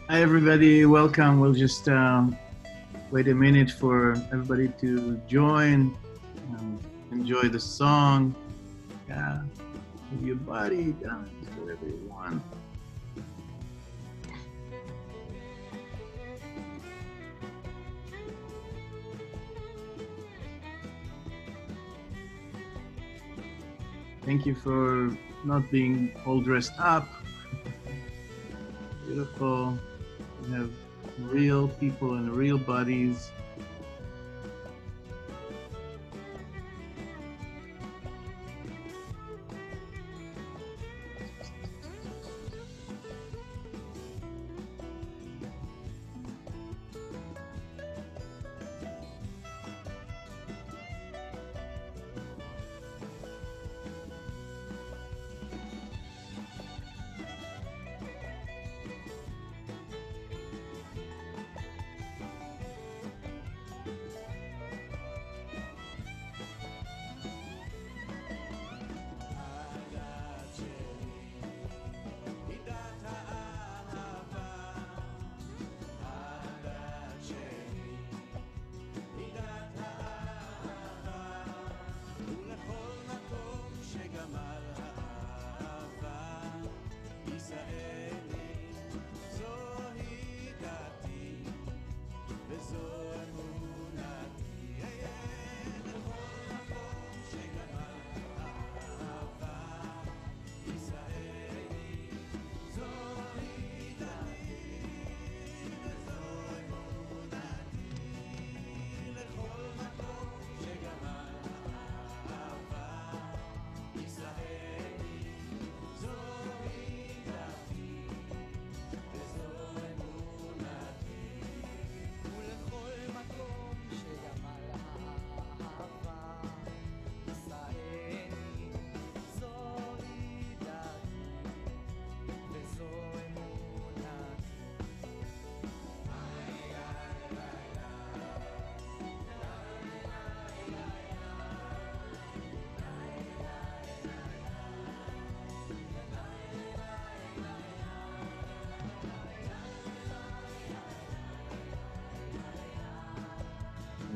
Hi, everybody. Welcome. We'll just wait a minute for everybody to join. Enjoy the song. Yeah, move your body, dance, whatever you want. Thank you for not being all dressed up. Beautiful. We have real people and real bodies.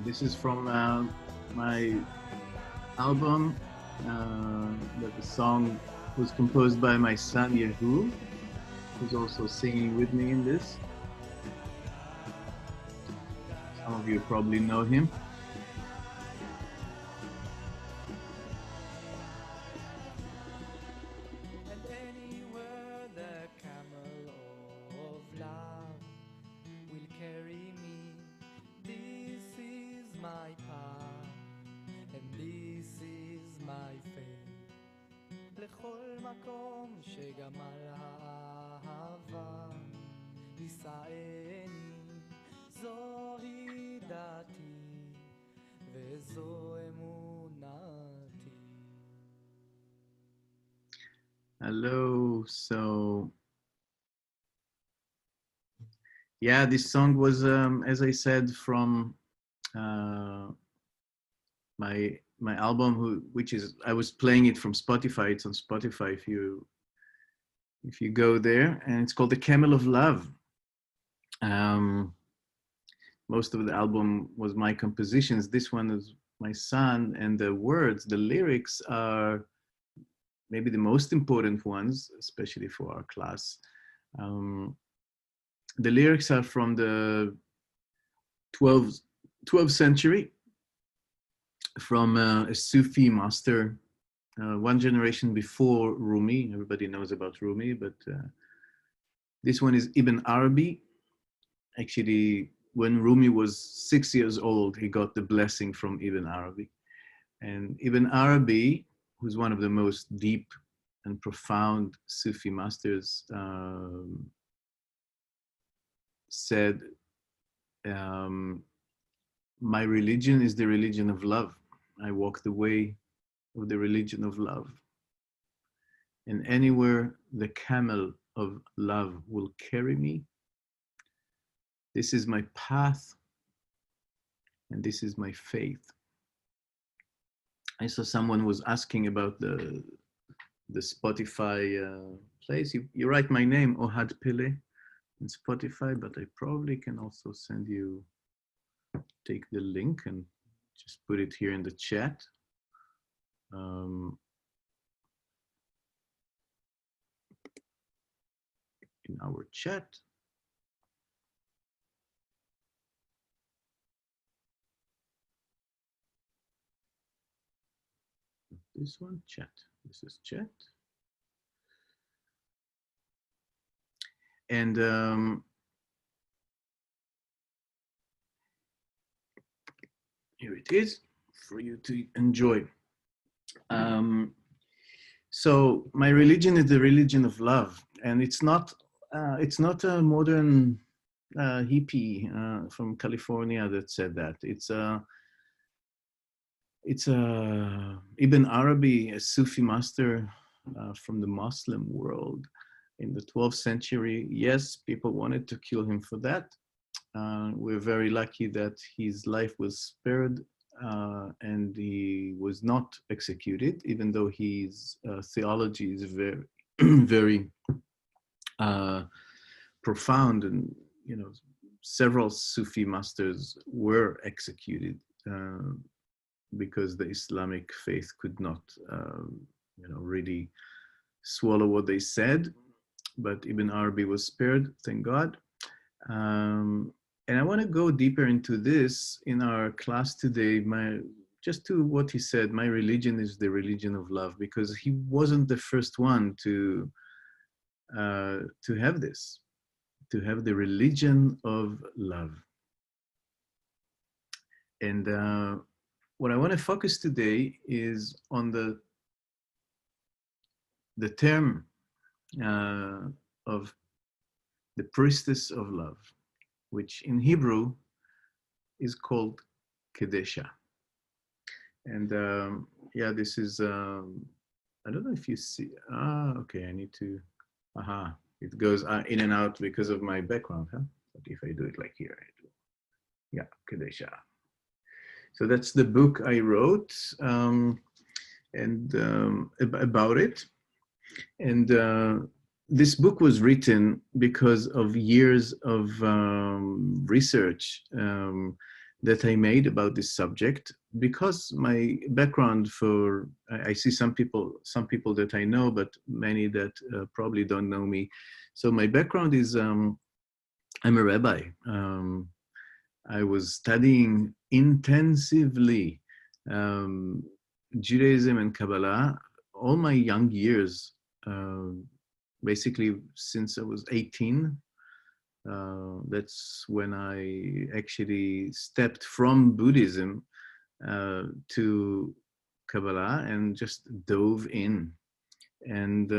This is from my album. That the song was composed by my son Yehu, who's also singing with me in this. Some of you probably know him. Hello. So, yeah, this song was, as I said, from uh, my album, which is I was playing it from Spotify. It's on Spotify if you go there, and it's called The Camel of Love. Um, most of the album was my compositions. This one is my son, and the words, the lyrics are maybe the most important ones, especially for our class. The lyrics are from the 12th century, from a Sufi master, one generation before Rumi. Everybody knows about Rumi, but this one is Ibn Arabi. Actually, when Rumi was 6 years old, he got the blessing from Ibn Arabi. And Ibn Arabi, who's one of the most deep and profound Sufi masters, said, my religion is the religion of love. I walk the way of the religion of love. And anywhere the camel of love will carry me, this is my path and this is my faith. I saw someone was asking about the Spotify place. You write my name, Ohad Pele. in Spotify, but I probably can also send you, take the link and just put it here in the chat. In our chat. This one, chat. This is chat. And here it is for you to enjoy. So my religion is the religion of love, and it's not a modern hippie from California that said that. It's Ibn Arabi, a Sufi master from the Muslim world in the 12th century. Yes, people wanted to kill him for that. We're very lucky that his life was spared and he was not executed, even though his theology is very, very profound, and several Sufi masters were executed because the Islamic faith could not, really swallow what they said. But Ibn Arabi was spared, thank God. And I want to go deeper into this in our class today. Just to what he said, my religion is the religion of love, because he wasn't the first one to have this, to have the religion of love. And what I want to focus today is on the term of the priestess of love, which in Hebrew is called Kedesha. And yeah, this is, I don't know if you see, okay, I need to, it goes in and out because of my background, huh? But if I do it like here, I do, yeah, Kedesha. So that's the book I wrote and about it. And this book was written because of years of research that I made about this subject. Because my background I see some people that I know, but many that probably don't know me. So my background is, I'm a rabbi. I was studying intensively Judaism and Kabbalah all my young years, basically since I was 18. That's when I actually stepped from Buddhism to Kabbalah and just dove in. And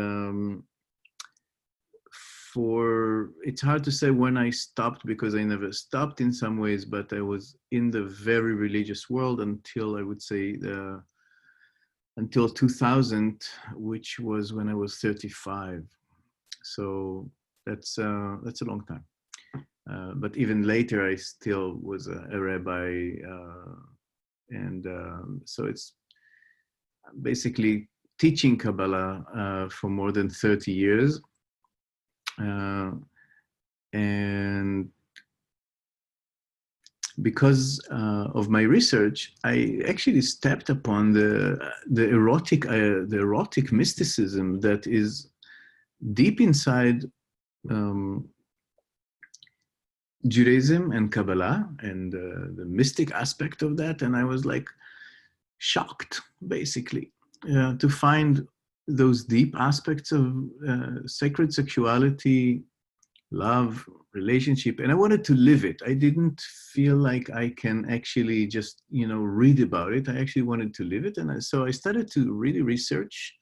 it's hard to say when I stopped, because I never stopped in some ways, but I was in the very religious world until, I would say, until 2000, which was when I was 35. So that's a long time. But even later, I still was a rabbi, and so it's basically teaching Kabbalah for more than 30 years. And because of my research, I actually stepped upon the erotic mysticism that is deep inside Judaism and Kabbalah, and the mystic aspect of that. And I was like shocked, basically, to find those deep aspects of sacred sexuality, love, relationship, and I wanted to live it. I didn't feel like I can actually just, read about it. I actually wanted to live it. And so I started to really research.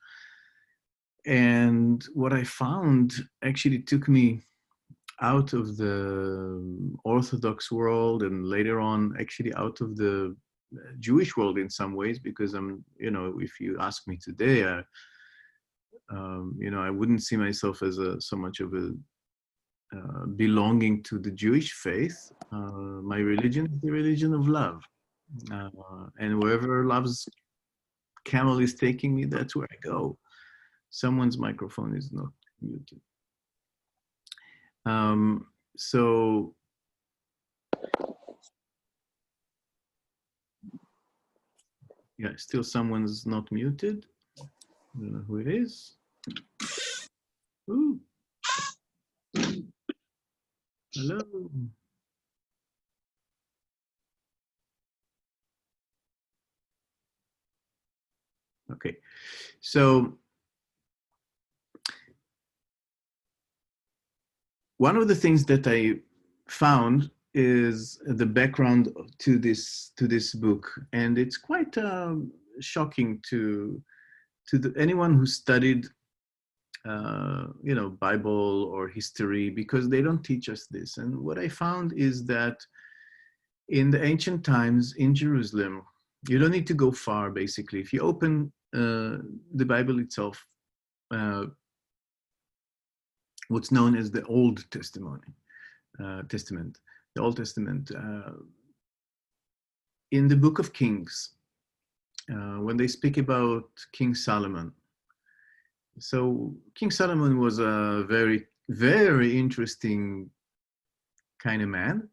And what I found actually took me out of the Orthodox world, and later on actually out of the Jewish world in some ways, because if you ask me today, I wouldn't see myself as so much of a belonging to the Jewish faith. My religion is the religion of love. And wherever love's camel is taking me, that's where I go. Someone's microphone is not muted. So yeah, still someone's not muted. I don't know who it is. Ooh. Hello. Okay, so one of the things that I found is the background to this book, and it's quite shocking to anyone who studied Bible or history, because they don't teach us this. And what I found is that in the ancient times in Jerusalem, you don't need to go far. Basically, if you open the Bible itself, what's known as the Old Testament, the Old Testament, in the Book of Kings, when they speak about King Solomon. So King Solomon was a very, very interesting kind of man.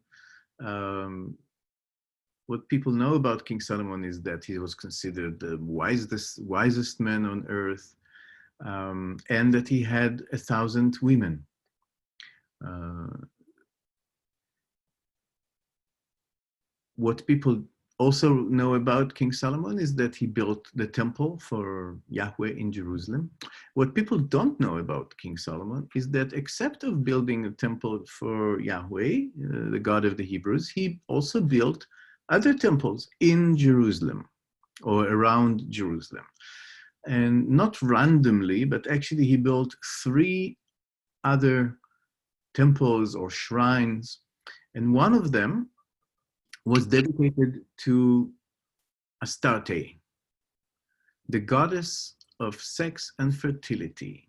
What people know about King Solomon is that he was considered the wisest man on earth, and that he had 1,000 women. What people also know about King Solomon is that he built the temple for Yahweh in Jerusalem. What people don't know about King Solomon is that except of building a temple for Yahweh, the God of the Hebrews, he also built other temples in Jerusalem or around Jerusalem. And not randomly, but actually he built 3 other temples or shrines. And one of them was dedicated to Astarte, the goddess of sex and fertility.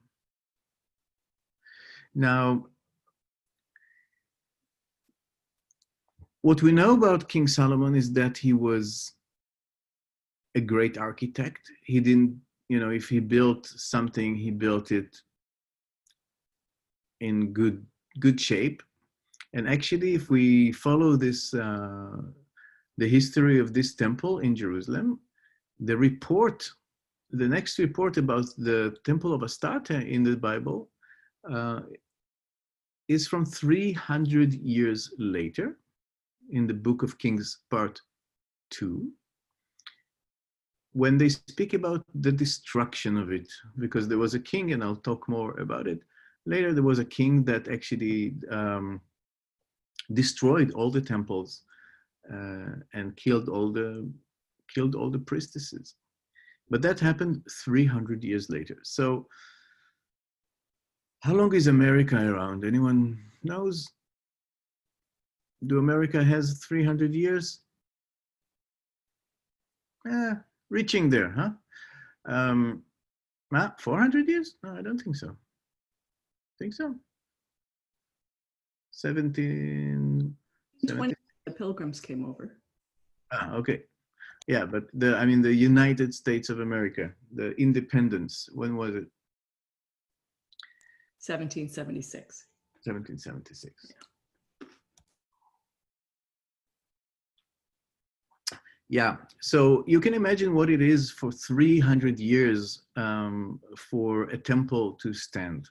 Now, what we know about King Solomon is that he was a great architect. He didn't, if he built something, he built it in good shape. And actually, if we follow this, the history of this temple in Jerusalem, the next report about the temple of Astarte in the Bible is from 300 years later, in the Book of Kings, part 2, when they speak about the destruction of it, because there was a king, and I'll talk more about it later. There was a king that actually destroyed all the temples and killed all the priestesses. But that happened 300 years later. So how long is America around? Anyone knows? Do America has 300 years? Reaching there, huh? 400 years? No, I don't think so. Think so? 17... 20, the Pilgrims came over. Okay. Yeah, but the United States of America, the independence, when was it? 1776. 1776. Yeah, so you can imagine what it is for 300 years for a temple to stand.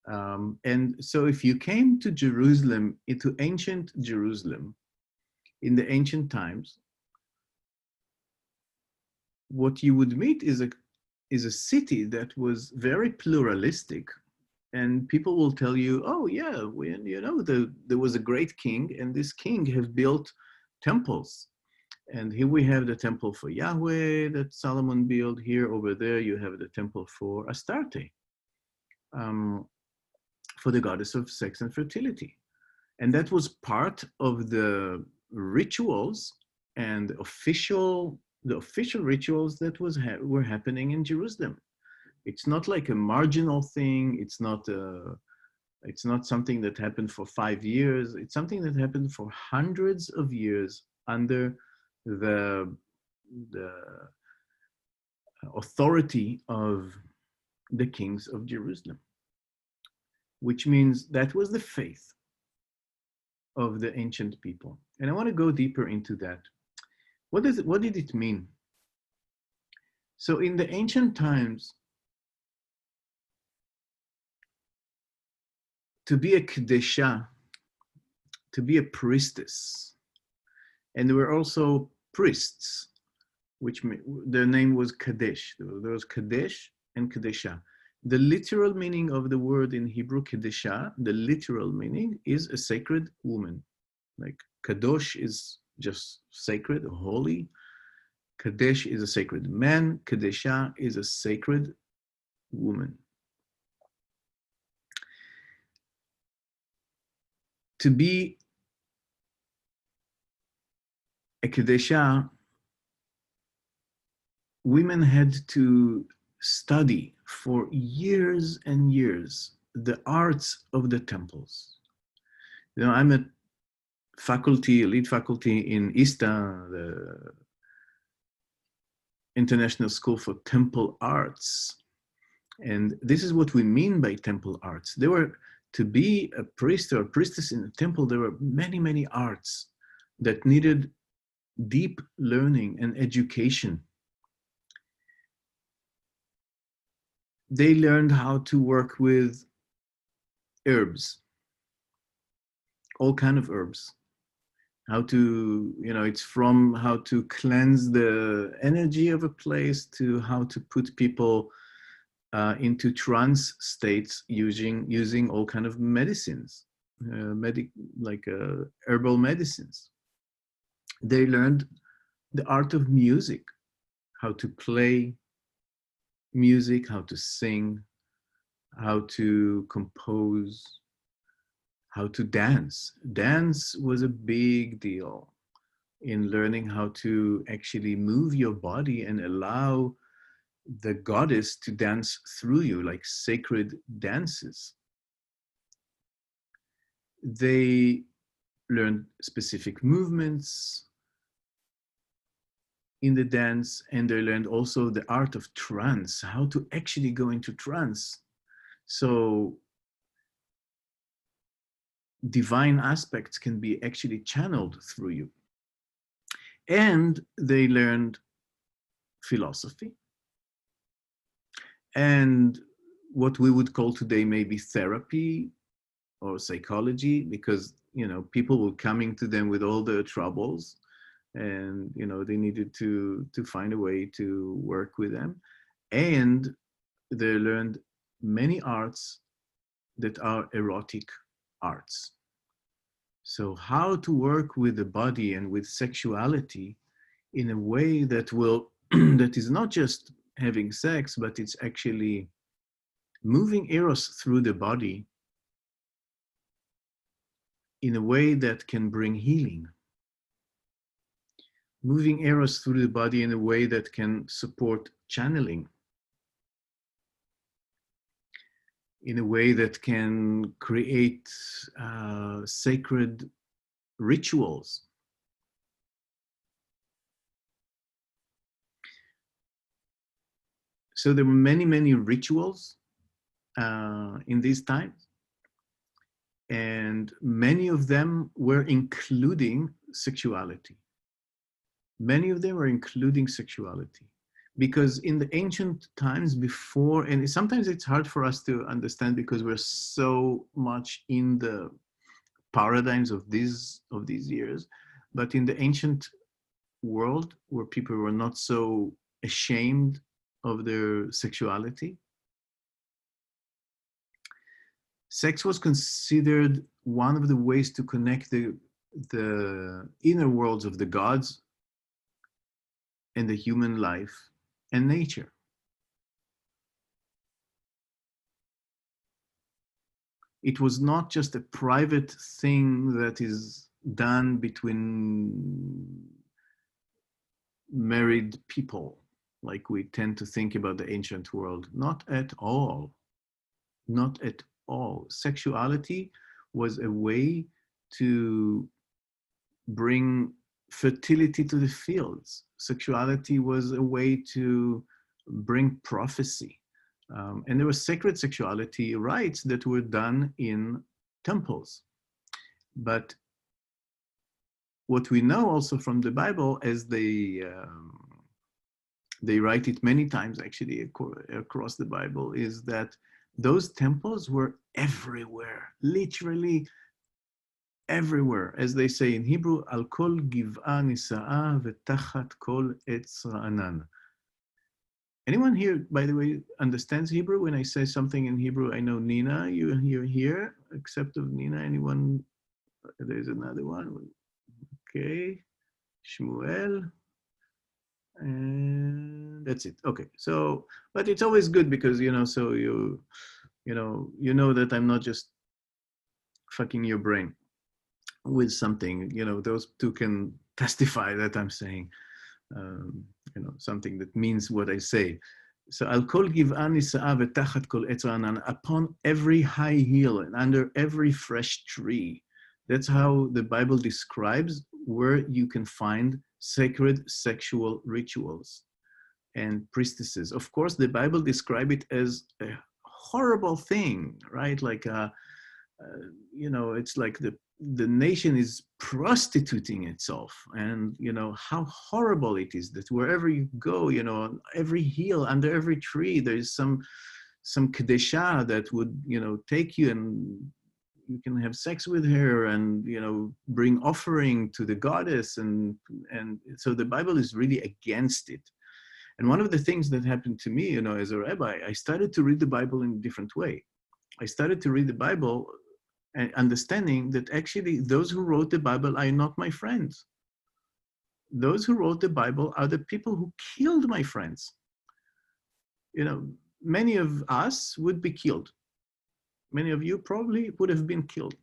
And so if you came to Jerusalem, into ancient Jerusalem, in the ancient times, what you would meet is a city that was very pluralistic. And people will tell you, oh yeah, there was a great king, and this king have built temples. And here we have the temple for Yahweh that Solomon built. Here, over there, you have the temple for Astarte, for the goddess of sex and fertility. And that was part of the rituals and the official rituals that were happening in Jerusalem. It's not like a marginal thing. It's not something that happened for 5 years. It's something that happened for hundreds of years under the authority of the kings of Jerusalem. which means that was the faith of the ancient people. And I want to go deeper into that. What did it mean? So in the ancient times, to be a Kedesha, to be a priestess, and there were also priests, which their name was Kadesh. There was Kadesh and Kedesha. The literal meaning of the word in Hebrew, Kedesha, the literal meaning is a sacred woman. Like Kadosh is just sacred, holy. Kadesh is a sacred man. Kedesha is a sacred woman. To be a Kedesha, women had to study for years and years the arts of the temples. You know, I'm a lead faculty in ISTA, the International School for Temple Arts. And this is what we mean by temple arts. There were, to be a priest or a priestess in a temple, there were many, many arts that needed deep learning and education. They learned how to work with herbs, all kinds of herbs. How to, it's from how to cleanse the energy of a place to how to put people into trance states using all kind of medicines, herbal medicines. They learned the art of music, how to play music, how to sing, how to compose, how to dance. Dance was a big deal in learning how to actually move your body and allow the goddess to dance through you, like sacred dances. They learned specific movements in the dance, and they learned also the art of trance, how to actually go into trance. So divine aspects can be actually channeled through you. And they learned philosophy and what we would call today maybe therapy or psychology, because people were coming to them with all their troubles, and they needed to find a way to work with them. And they learned many arts that are erotic arts. So how to work with the body and with sexuality in a way that will that is not just having sex, but it's actually moving eros through the body in a way that can bring healing. Moving eros through the body in a way that can support channeling. In a way that can create sacred rituals. So there were many, many rituals in these times, and many of them were including sexuality. Many of them were including sexuality, because in the ancient times before, and sometimes it's hard for us to understand because we're so much in the paradigms of these years, but in the ancient world where people were not so ashamed of their sexuality, sex was considered one of the ways to connect the inner worlds of the gods and the human life and nature. It was not just a private thing that is done between married people, like we tend to think about the ancient world. Not at all. Not at all. Sexuality was a way to bring fertility to the fields. Sexuality was a way to bring prophecy. And there was sacred sexuality rites that were done in temples. But what we know also from the Bible, as they write it many times actually across the Bible, is that those temples were everywhere, literally everywhere. As they say in Hebrew, al kol giv'a nisa'a v'tachat kol etz ra'anan. Anyone here, by the way, understands Hebrew? When I say something in Hebrew, I know Nina, you're here, except of Nina. Anyone? There's another one. Okay. Shmuel. And that's it. Okay. So, but it's always good because, so you know that I'm not just fucking your brain with something, those two can testify that I'm saying, something that means what I say. So Al kol giv'an nisa'a v'tachat kol etz ra'anan, upon every high hill and under every fresh tree. That's how the Bible describes where you can find sacred sexual rituals and priestesses. Of course, the Bible describes it as a horrible thing, right? Like, it's like the nation is prostituting itself, and how horrible it is that wherever you go, on every hill, under every tree, there is some Kedesha that would take you, and you can have sex with her, and bring offering to the goddess, and so the Bible is really against it. And one of the things that happened to me, as a rabbi, I started to read the Bible in a different way. I started to read the Bible and understanding that actually those who wrote the Bible are not my friends. Those who wrote the Bible are the people who killed my friends. Many of us would be killed. Many of you probably would have been killed.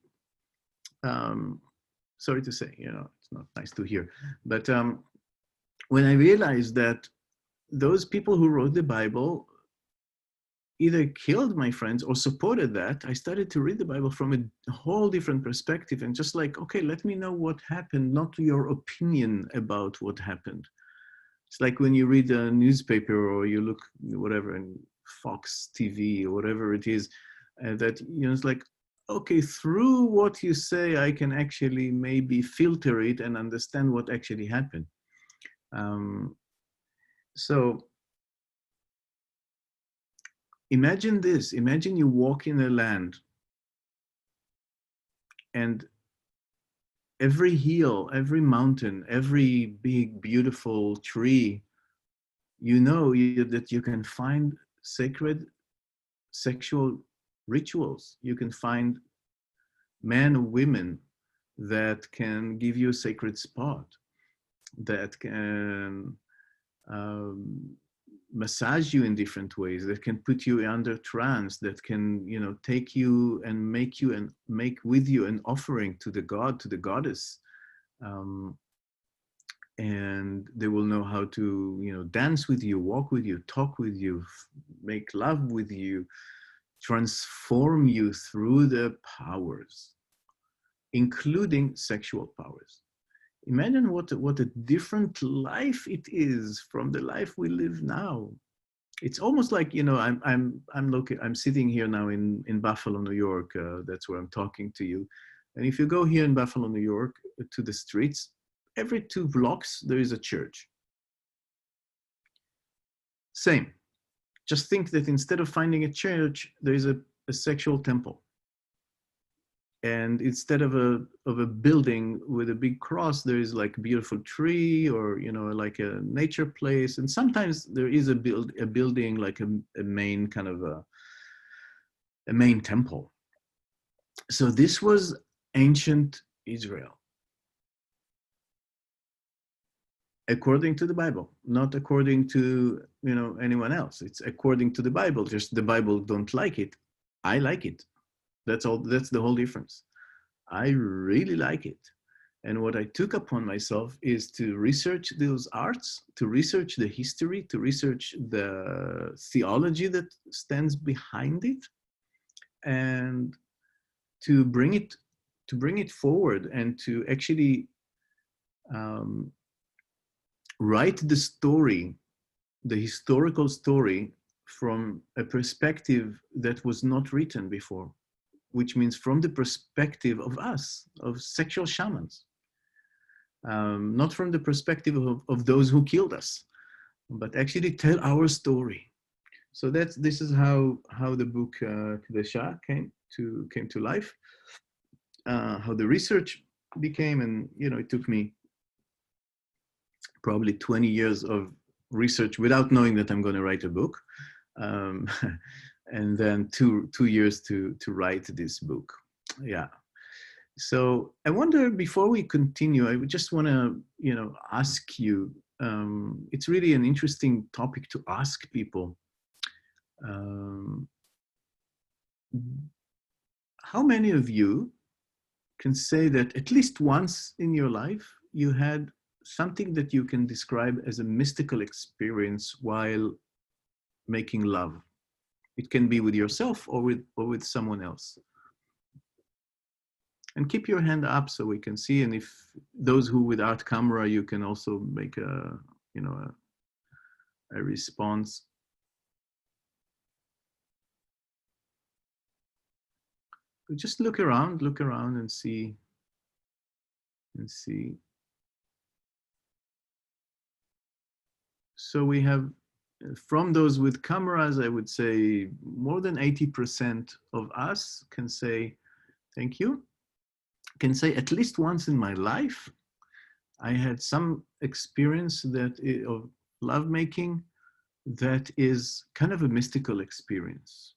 Sorry to say, it's not nice to hear. But when I realized that those people who wrote the Bible either killed my friends or supported that, I started to read the Bible from a whole different perspective, and just like, okay, let me know what happened, not your opinion about what happened. It's like when you read a newspaper or you look whatever in Fox TV or whatever it is, that it's like, okay, through what you say, I can actually maybe filter it and understand what actually happened. So imagine this. Imagine you walk in a land and every hill, every mountain, every big, beautiful tree, that you can find sacred sexual rituals. You can find men or women that can give you a sacred spot, that can massage you in different ways, that can put you under trance, that can take you and make with you an offering to the god, to the goddess, and they will know how to dance with you, walk with you, talk with you, make love with you, transform you through the powers, including sexual powers. Imagine what a different life it is from the life we live now. It's almost like I'm sitting here now in Buffalo, New York. That's where I'm talking to you. And if you go here in Buffalo, New York, to the streets, every 2 blocks there is a church. Same. Just think that instead of finding a church, there is a sexual temple. And instead of a building with a big cross, there is like a beautiful tree, or like a nature place. And sometimes there is a building like a main kind of a main temple. So this was ancient Israel, according to the Bible, not according to anyone else. It's according to the Bible. Just the Bible don't like it. I like it. That's all. That's the whole difference. I really like it. And what I took upon myself is to research those arts, to research the history, to research the theology that stands behind it, and to bring it forward, and to actually write the story, the historical story from a perspective that was not written before, which means from the perspective of us, of sexual shamans, not from the perspective of those who killed us, but actually tell our story. So this is how the book Kedesha came to life, how the research became, and it took me probably 20 years of research without knowing that I'm going to write a book, and then two years to write this book. Yeah. So I wonder, before we continue, I would just want to ask you. It's really an interesting topic to ask people. How many of you can say that at least once in your life you had something that you can describe as a mystical experience while making love? It can be with yourself or with someone else. And keep your hand up so we can see. And if those who without camera, you can also make a response. But just look around and see. So we have, from those with cameras, I would say more than 80% of us can say, thank you. Can say at least once in my life, I had some experience of lovemaking that is kind of a mystical experience.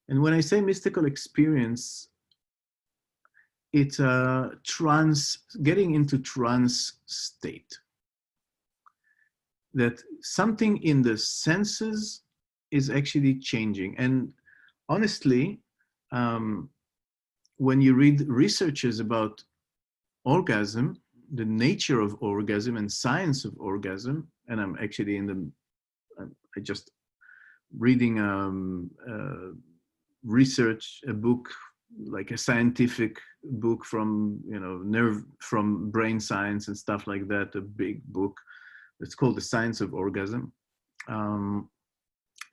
And when I say mystical experience, it's a getting into trance state. That something in the senses is actually changing. And honestly, when you read researches about orgasm, the nature of orgasm and science of orgasm, and I'm actually I just reading a book, like a scientific book from from brain science and stuff like that, a big book. It's called The Science of Orgasm.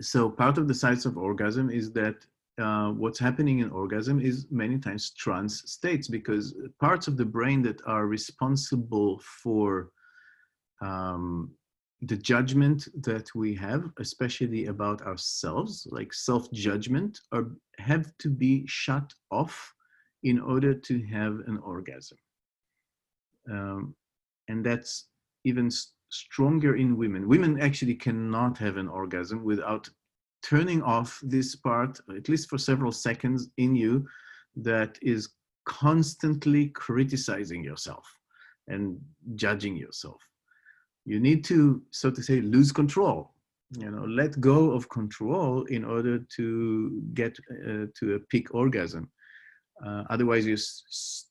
So part of the science of orgasm is that what's happening in orgasm is many times trance states, because parts of the brain that are responsible for the judgment that we have, especially about ourselves, like self-judgment, have to be shut off in order to have an orgasm. And that's even stronger in women. Women actually cannot have an orgasm without turning off this part, at least for several seconds in you, that is constantly criticizing yourself and judging yourself. You need to, so to say, lose control, let go of control in order to get to a peak orgasm. Otherwise, you're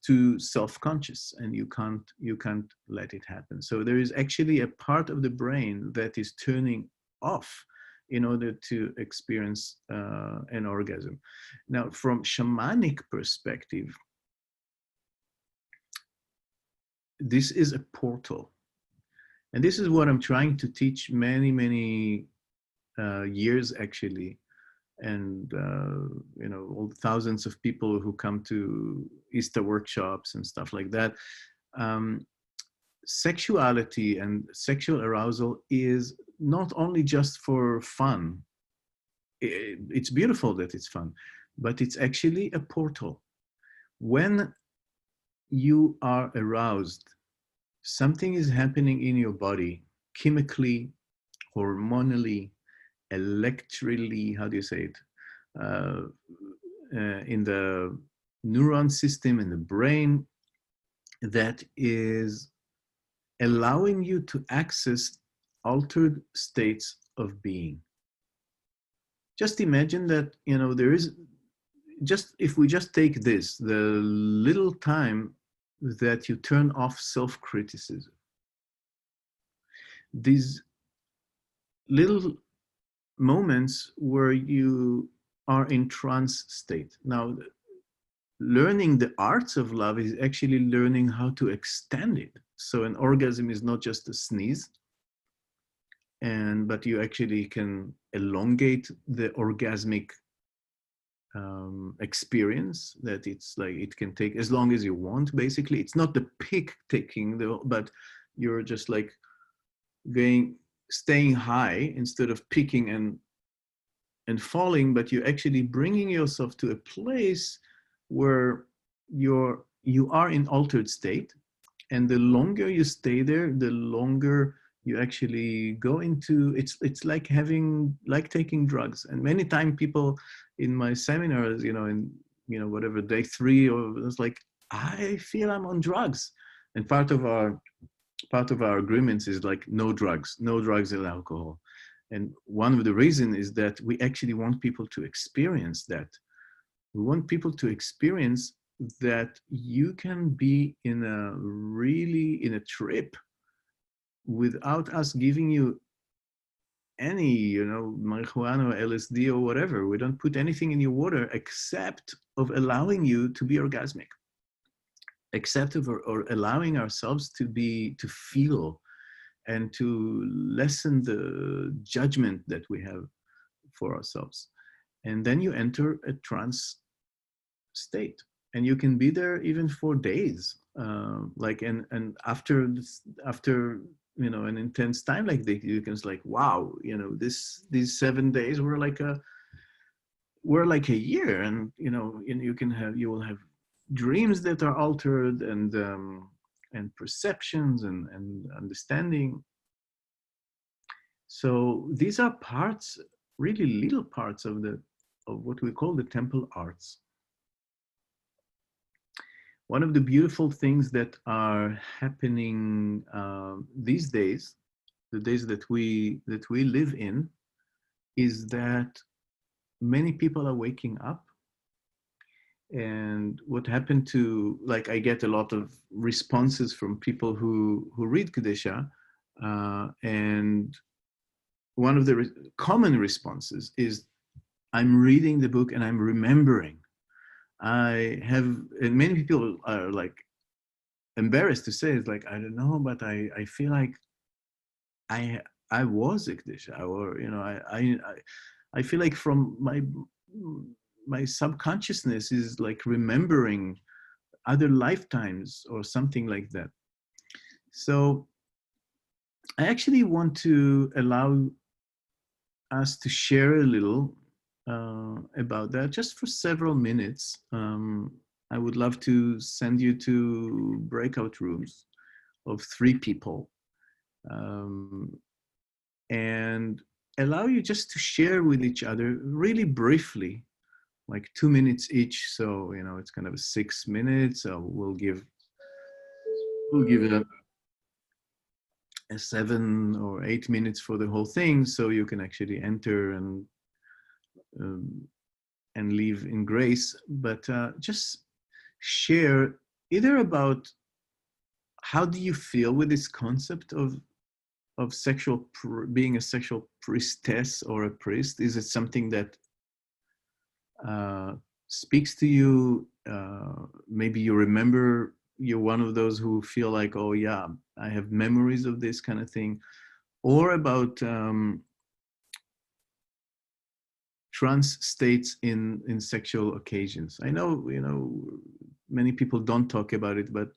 too self-conscious and you can't let it happen. So there is actually a part of the brain that is turning off in order to experience an orgasm. Now, from shamanic perspective, this is a portal. And this is what I'm trying to teach many years, actually. And, all the thousands of people who come to Easter workshops and stuff like that. Sexuality and sexual arousal is not only just for fun. It's beautiful that it's fun, but it's actually a portal. When you are aroused, something is happening in your body, chemically, hormonally, electrically, how do you say it? In the neuron system in the brain, that is allowing you to access altered states of being. Just imagine that, there is if we just take this, the little time that you turn off self-criticism, these little moments where you are in trance state. Now, learning the arts of love is actually learning how to extend it. So an orgasm is not just a sneeze. but you actually can elongate the orgasmic experience, that it's like it can take as long as you want. Basically, it's not the peak taking, but you're just like staying high instead of peaking and falling, but you're actually bringing yourself to a place where you are in altered state, and the longer you stay there, the longer you actually go into it's like taking drugs. And many times people in my seminars, in whatever day 3, or it's like, I feel I'm on drugs. And part of our agreements is like no drugs and alcohol. And one of the reasons is that we actually want people to experience that. We want people to experience that you can be in a trip without us giving you any, marijuana or LSD or whatever. We don't put anything in your water except of allowing you to be orgasmic, except or allowing ourselves to feel and to lessen the judgment that we have for ourselves. And then you enter a trance state, and you can be there even for days. And after an intense time like this, you can like, wow, these 7 days were like a year. And you will have dreams that are altered, and perceptions and understanding. So these are parts, really little parts of what we call the temple arts. One of the beautiful things that are happening these days, the days that we live in, is that many people are waking up. And what happened to, like, I get a lot of responses from people who read Kedesha, and one of the common responses is, I'm reading the book and I'm remembering. And many people are like embarrassed to say, it's like, I don't know, but I feel like I was a Kedesha, or I feel like from my subconsciousness is like remembering other lifetimes or something like that. So I actually want to allow us to share a little about that, just for several minutes. I would love to send you to breakout rooms of 3 people, and allow you just to share with each other really briefly, like 2 minutes each. So, it's kind of 6 minutes. So we'll give it a 7 or 8 minutes for the whole thing, so you can actually enter and leave in grace. But just share either about how do you feel with this concept of being a sexual priestess or a priest. Is it something that speaks to you? Maybe you remember you're one of those who feel like, oh yeah, I have memories of this kind of thing. Or about trance states in sexual occasions. I know, many people don't talk about it, but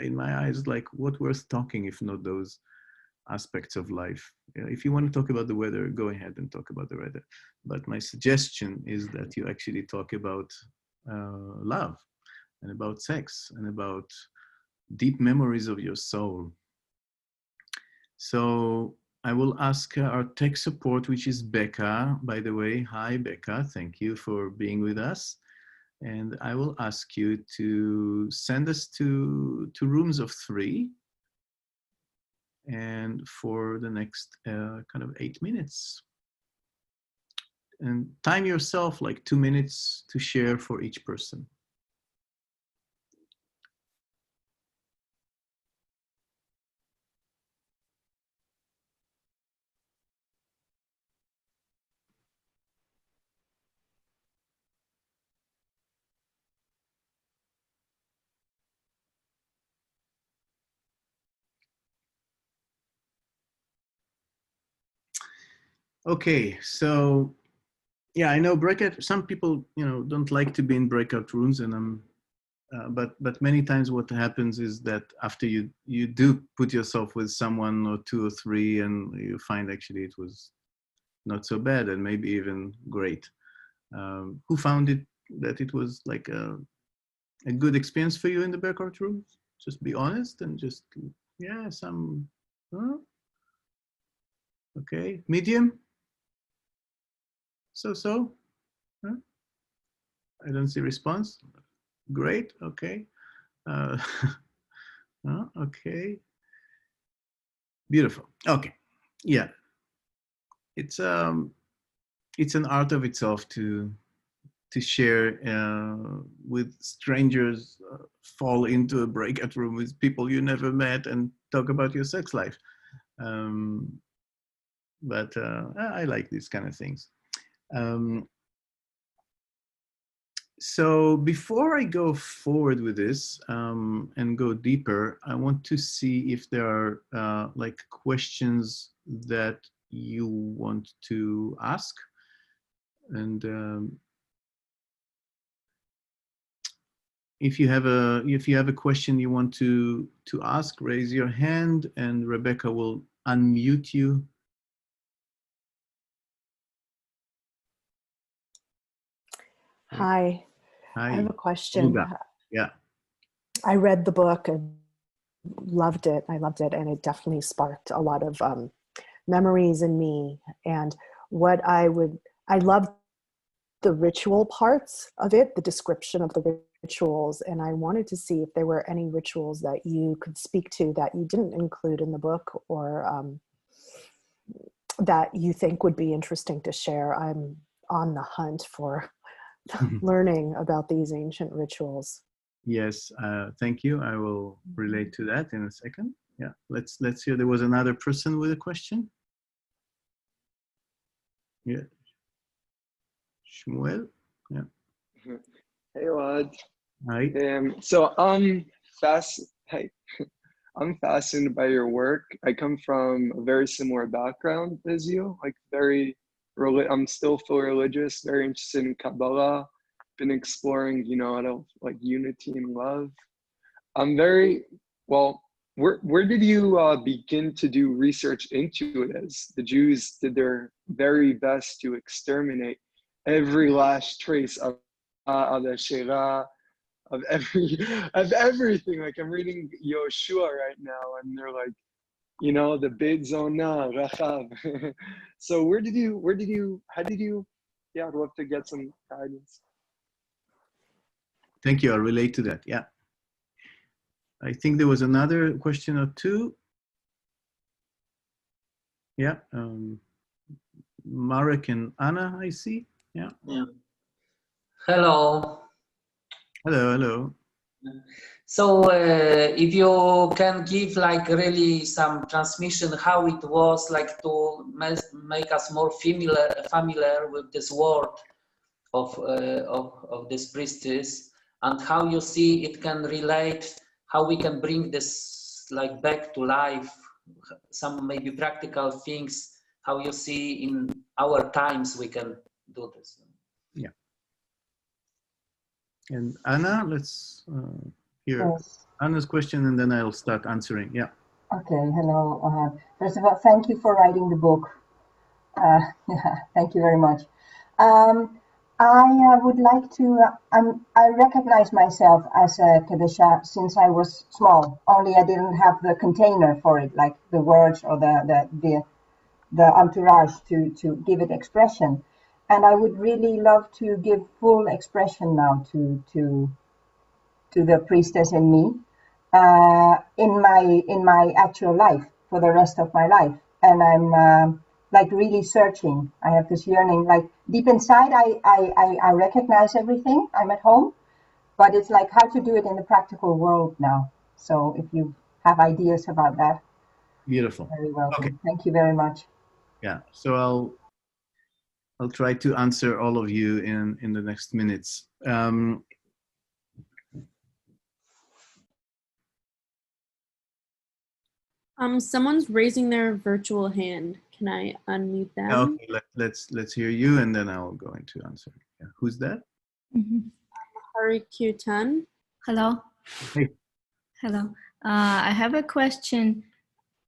in my eyes, like, what worth talking if not those aspects of life? If you want to talk about the weather, go ahead and talk about the weather. But my suggestion is that you actually talk about love, and about sex, and about deep memories of your soul. So I will ask our tech support, which is Becca, by the way. Hi, Becca. Thank you for being with us. And I will ask you to send us to rooms of 3, and for the next kind of 8 minutes. And time yourself like 2 minutes to share for each person. Okay, so yeah, I know breakout. Some people, don't like to be in breakout rooms, and but many times what happens is that after you do put yourself with someone or two or three, and you find actually it was not so bad and maybe even great. Who found it that it was like a good experience for you in the breakout rooms? Just be honest and just yeah, some. Huh? Okay, medium. So. Huh? I don't see response. Great. Okay. Uh, okay. Beautiful. Okay. Yeah. It's it's an art of itself to share with strangers, fall into a breakout room with people you never met and talk about your sex life. Um, but I like these kind of things. Um, So before I go forward with this and go deeper, I want to see if there are like questions that you want to ask. And if you have a question you want to ask, raise your hand, and Rebecca will unmute you. Hi. Hi. I have a question. Olga. Yeah. I read the book and loved it. I loved it, and it definitely sparked a lot of memories in me. And I loved the ritual parts of it, the description of the rituals, and I wanted to see if there were any rituals that you could speak to that you didn't include in the book, or that you think would be interesting to share. I'm on the hunt for learning about these ancient rituals. Yes, thank you. I will relate to that in a second. Yeah, let's hear. There was another person with a question. Yeah, Shmuel. Yeah. Hey, Ohad. Hi. So hey, I'm fascinated by your work. I come from a very similar background as you, like I'm still feel religious, very interested in Kabbalah, been exploring, out of like unity and love. I'm very, well, where did you begin to do research into it as the Jews did their very best to exterminate every last trace of the Shera, of everything. Like I'm reading Yoshua right now, and they're like, the bid zona, Rachav. So yeah, I'd love to get some guidance. Thank you. I'll relate to that. Yeah. I think there was another question or two. Yeah. Marek and Anna, I see. Yeah. Yeah. Hello. Hello. So if you can give like really some transmission how it was like to make us more familiar with this word of this priestess, and how you see it can relate, how we can bring this like back to life, some maybe practical things, how you see in our times we can do this. Yeah. And Anna, let's hear Yes. Anna's question, and then I'll start answering. Yeah. Okay. Hello, Ohad. First of all, thank you for writing the book. Yeah, thank you very much. I would like to. I recognize myself as a Kedesha since I was small. Only I didn't have the container for it, like the words or the entourage to give it expression. And I would really love to give full expression now to the priestess in me, in my actual life for the rest of my life. And I'm like really searching. I have this yearning, like deep inside. I recognize everything. I'm at home, but it's like how to do it in the practical world now. So if you have ideas about that, Beautiful. very welcome. Okay. Thank you very much. Yeah. So I'll try to answer all of you in the next minutes. Someone's raising their virtual hand. Can I unmute them? Okay, let's hear you, and then I'll go into answer. Yeah. Who's that? Hari Q10. Hello. Hey. Hello. I have a question.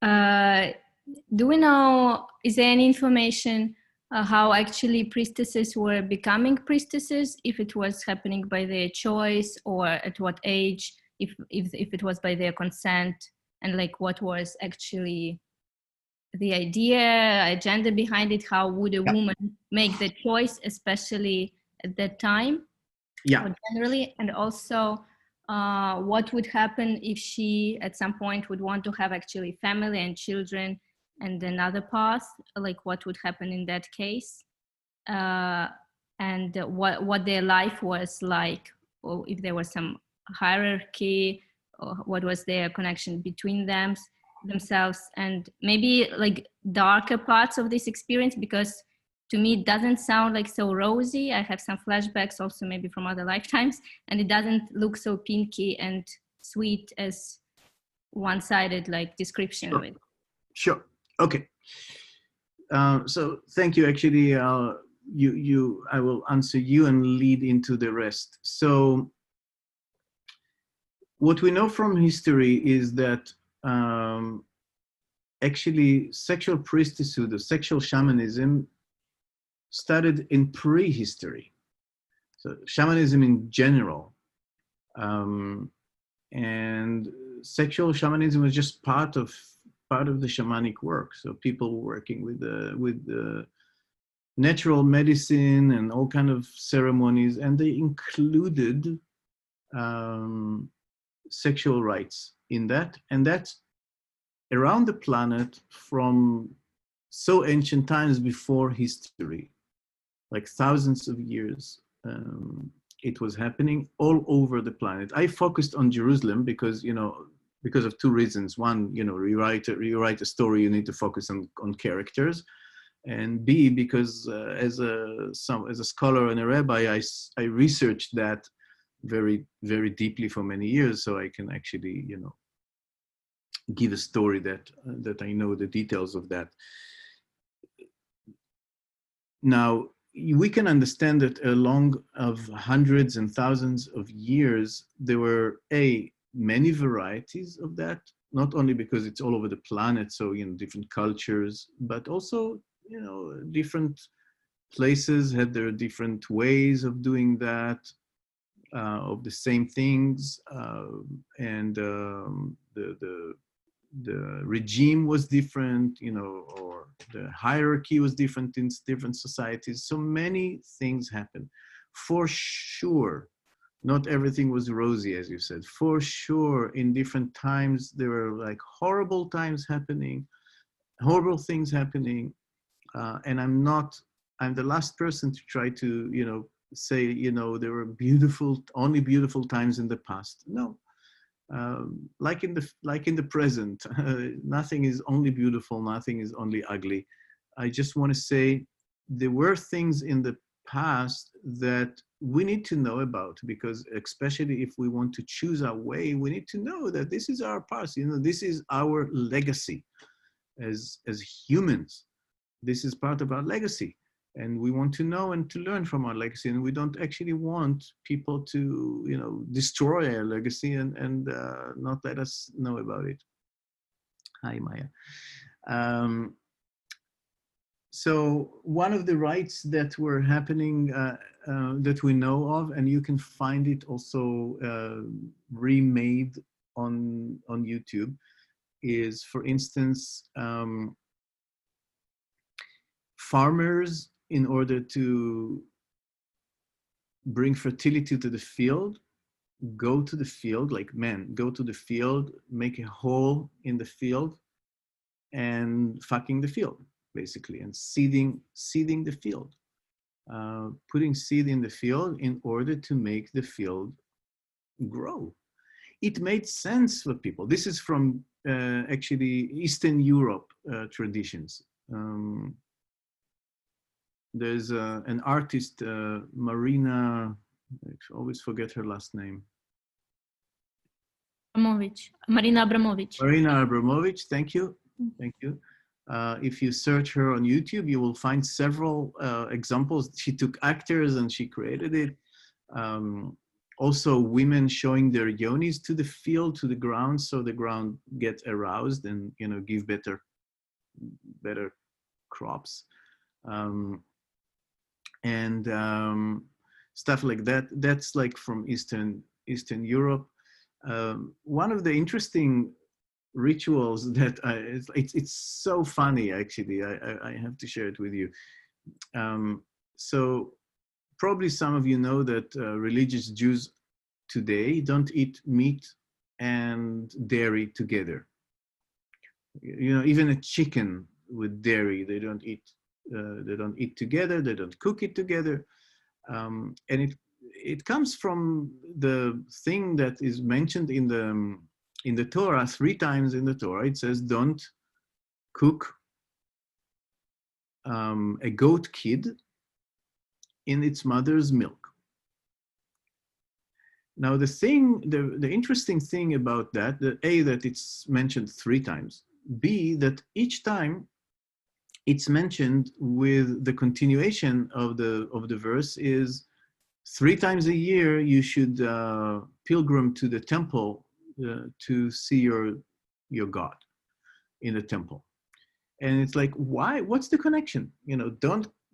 Do we know, is there any information how actually priestesses were becoming priestesses, if it was happening by their choice or at what age, if it was by their consent, and like what was actually the idea, agenda behind it? How would a woman make the choice, especially at that time? Yeah. Or generally, and also what would happen if she at some point would want to have actually family and children and another path, like what would happen in that case, and what their life was like, or if there was some hierarchy, or what was their connection between themselves, and maybe like darker parts of this experience, because to me it doesn't sound like so rosy. I have some flashbacks also maybe from other lifetimes, and it doesn't look so pinky and sweet as one-sided like description of it. Sure. Okay. So thank you. Actually, I will answer you and lead into the rest. So what we know from history is that actually sexual priestesshood or sexual shamanism started in prehistory. So shamanism in general, and sexual shamanism was just part of the shamanic work. So people working with the natural medicine and all kind of ceremonies, and they included sexual rites in that, and that's around the planet from so ancient times before history, like thousands of years. It was happening all over the planet. I focused on Jerusalem because, because of two reasons. One, rewrite a story, you need to focus on characters. And B, because as a scholar and a rabbi, I researched that very, very deeply for many years, so I can actually, give a story that I know the details of that. Now, we can understand that along of hundreds and thousands of years, there were many varieties of that, not only because it's all over the planet, so different cultures, but also different places had their different ways of doing that, of the same things, and the regime was different, or the hierarchy was different in different societies. So many things happened. For sure, not everything was rosy, as you said. For sure, in different times, there were like horrible things happening. And I'm the last person to try to, say, there were only beautiful times in the past. No. Like in the present, nothing is only beautiful, nothing is only ugly. I just want to say there were things in the past that we need to know about, because especially if we want to choose our way, we need to know that this is our past. This is our legacy as humans. This is part of our legacy. And we want to know and to learn from our legacy, and we don't actually want people to, destroy our legacy and not let us know about it. Hi, Maya. So one of the rites that were happening that we know of, and you can find it also remade on YouTube, is, for instance, farmers, in order to bring fertility to the field, go to the field, like men, go to the field, make a hole in the field, and fucking the field, basically, and seeding the field. Putting seed in the field in order to make the field grow. It made sense for people. This is from actually Eastern Europe traditions. There's an artist, Marina, I always forget her last name. Marina Abramovic. Marina Abramovic, thank you. Thank you. If you search her on YouTube, you will find several examples. She took actors and she created it. Also, women showing their yonis to the field, to the ground, so the ground gets aroused and give better crops, and stuff like that. That's like from Eastern Europe. One of the interesting rituals that it's so funny, actually. I have to share it with you. So probably some of you know that religious Jews today don't eat meat and dairy together. Even a chicken with dairy, they don't eat. They don't eat together. They don't cook it together. And it comes from the thing that is mentioned in the Torah 3 times in the Torah. It says, don't cook a goat kid in its mother's milk. Now the interesting thing about that, that it's mentioned 3 times, B, that each time it's mentioned with the continuation of the verse is 3 times a year you should pilgrim to the temple to see your God in the temple. And it's like, why? What's the connection?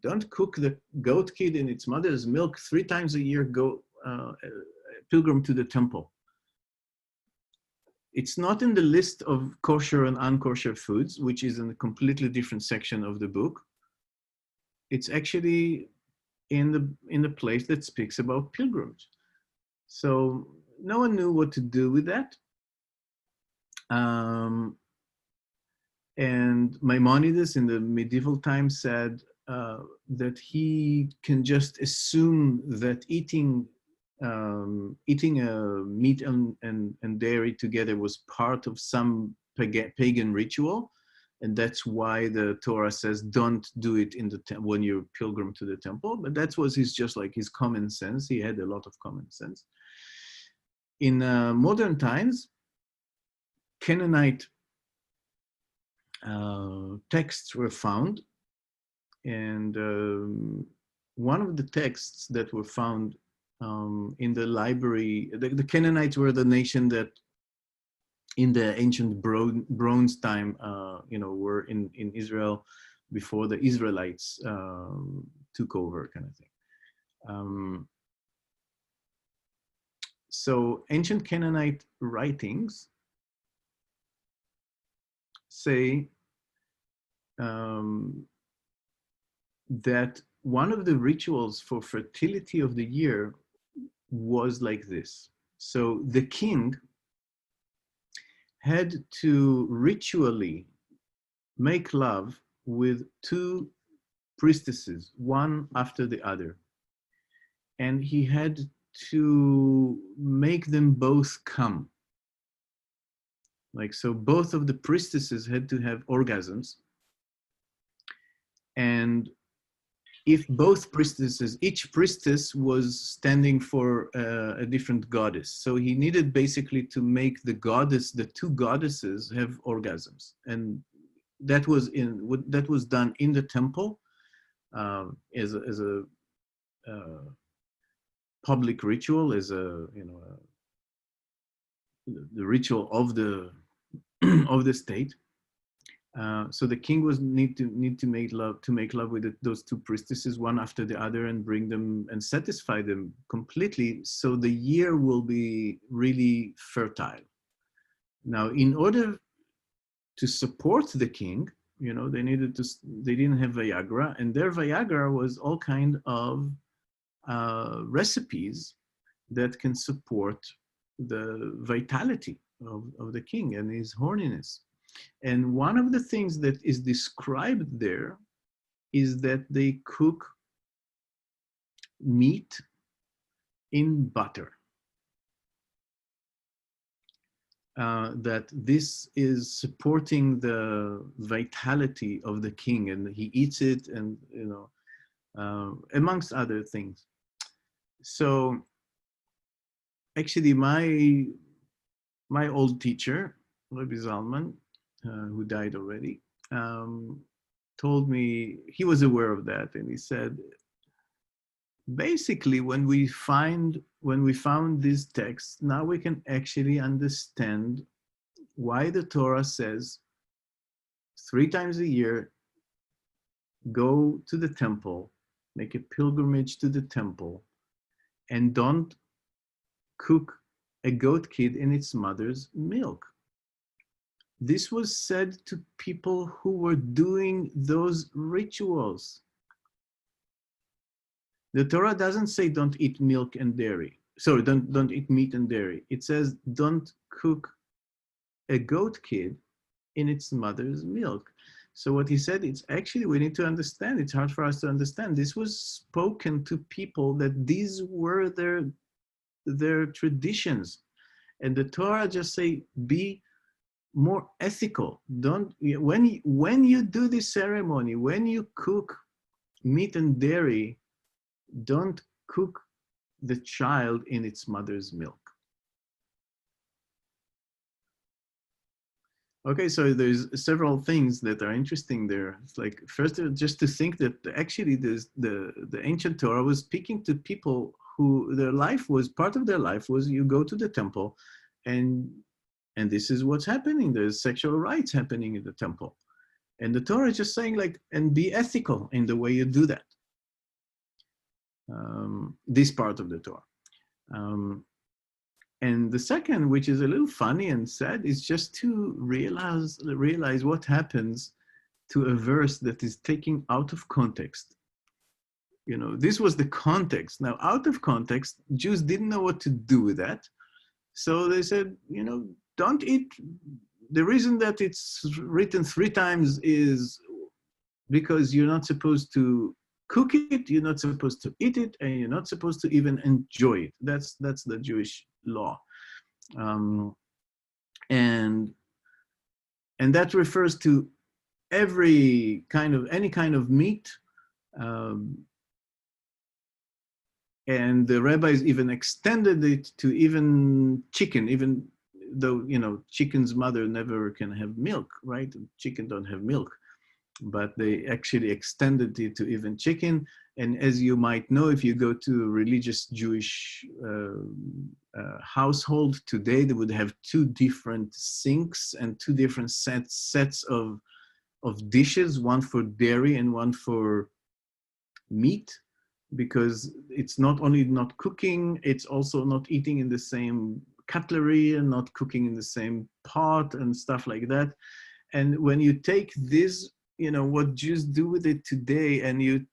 Don't cook the goat kid in its mother's milk 3 times a year. Go pilgrim to the temple. It's not in the list of kosher and unkosher foods, which is in a completely different section of the book. It's actually in the place that speaks about pilgrims. So no one knew what to do with that. And Maimonides in the medieval times said that he can just assume that eating meat and dairy together was part of some pagan ritual, and that's why the Torah says don't do it when you pilgrim to the temple. But that was his common sense. He had a lot of common sense. In modern times, Canaanite texts were found, and one of the texts that were found in the library, the Canaanites were the nation that in the ancient Bronze time, were in Israel before the Israelites took over, kind of thing. So ancient Canaanite writings say that one of the rituals for fertility of the year was like this. So the king had to ritually make love with 2 priestesses, one after the other. And he had to make them both come. So both of the priestesses had to have orgasms. And if both priestesses, each priestess was standing for a different goddess. So he needed basically to make the 2 goddesses have orgasms. And that was done in the temple as a public ritual, as the ritual of the state. So the king was need to make love with those 2 priestesses, one after the other, and bring them and satisfy them completely, so the year will be really fertile. Now, in order to support the king, they didn't have Viagra, and their Viagra was all kind of recipes that can support the vitality of the king and his horniness. And one of the things that is described there is that they cook meat in butter. That this is supporting the vitality of the king, and he eats it, and amongst other things. So actually my old teacher, Rabbi Zalman, who died already, told me he was aware of that, and he said, basically, when we found these texts, now we can actually understand why the Torah says 3 times a year, go to the temple, make a pilgrimage to the temple, and don't cook a goat kid in its mother's milk. This was said to people who were doing those rituals. The Torah doesn't say don't eat milk and dairy. Sorry, don't eat meat and dairy. It says don't cook a goat kid in its mother's milk. So what he said, it's actually, we need to understand, it's hard for us to understand. This was spoken to people that these were their traditions. And the Torah just say, be more ethical. Don't, when you do this ceremony, when you cook meat and dairy, don't cook the child in its mother's milk. Okay, so there's several things that are interesting there. It's like, first, just to think that actually the ancient Torah was speaking to people who their life was, part of their life was you go to the temple and this is what's happening. There's sexual rites happening in the temple. And the Torah is just saying like, and be ethical in the way you do that. This part of the Torah. And the second, which is a little funny and sad, is just to realize what happens to a verse that is taken out of context. You know, this was the context. Now, out of context, Jews didn't know what to do with that. So they said, you know, don't eat. The reason that it's written 3 times is because you're not supposed to cook it, you're not supposed to eat it, and you're not supposed to even enjoy it. That's the Jewish law. And that refers to any kind of meat. And the rabbis even extended it to even chicken, even though, you know, chicken's mother never can have milk, right? Chicken don't have milk. But they actually extended it to even chicken. And as you might know, if you go to a religious Jewish household today, they would have 2 different sinks and 2 different sets of dishes, one for dairy and one for meat, because it's not only not cooking, it's also not eating in the same cutlery and not cooking in the same pot and stuff like that. And when you take this, you know, what Jews do with it today, and you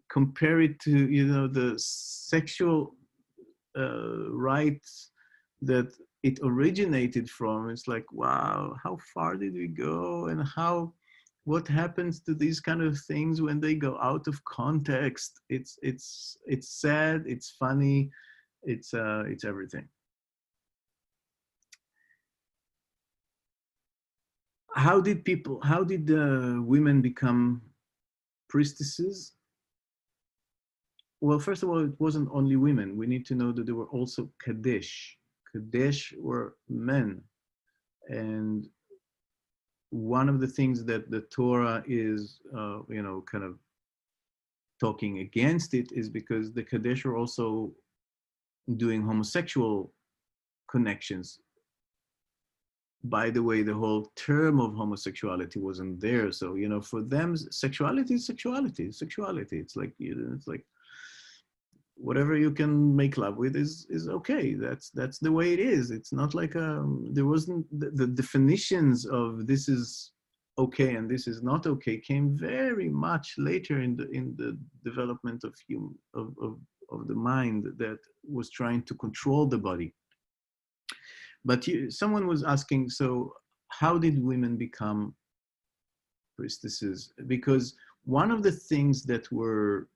compare it to, you know, the sexual rights that it originated from, it's like, wow, how far did we go? And what happens to these kind of things when they go out of context? It's sad, it's funny, it's everything. How did women become priestesses? Well, first of all, it wasn't only women. We need to know that there were also Kadesh. Kadesh were men. And one of the things that the Torah is, you know, kind of talking against it is because the Kadesh are also doing homosexual connections. By the way, the whole term of homosexuality wasn't there. So, you know, for them, sexuality is sexuality. It's like, you know, it's like whatever you can make love with is okay. That's the way it is. It's not like there wasn't the definitions of this is okay and this is not okay came very much later in the development of the mind that was trying to control the body. But someone was asking, so how did women become priestesses? Because one of the things that were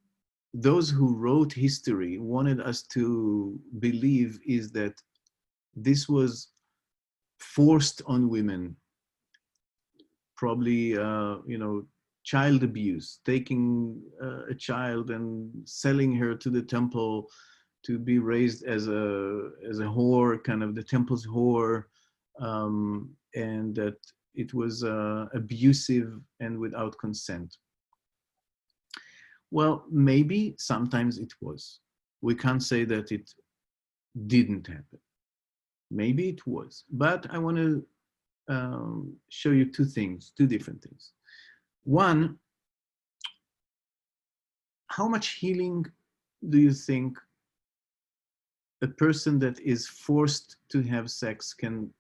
those who wrote history wanted us to believe is that this was forced on women, probably, you know, child abuse, taking a child and selling her to the temple to be raised as a whore, kind of the temple's whore, and that abusive and without consent. Well, maybe sometimes it was. We can't say that it didn't happen. Maybe it was. But I want to show you two different things. One, how much healing do you think a person that is forced to have sex can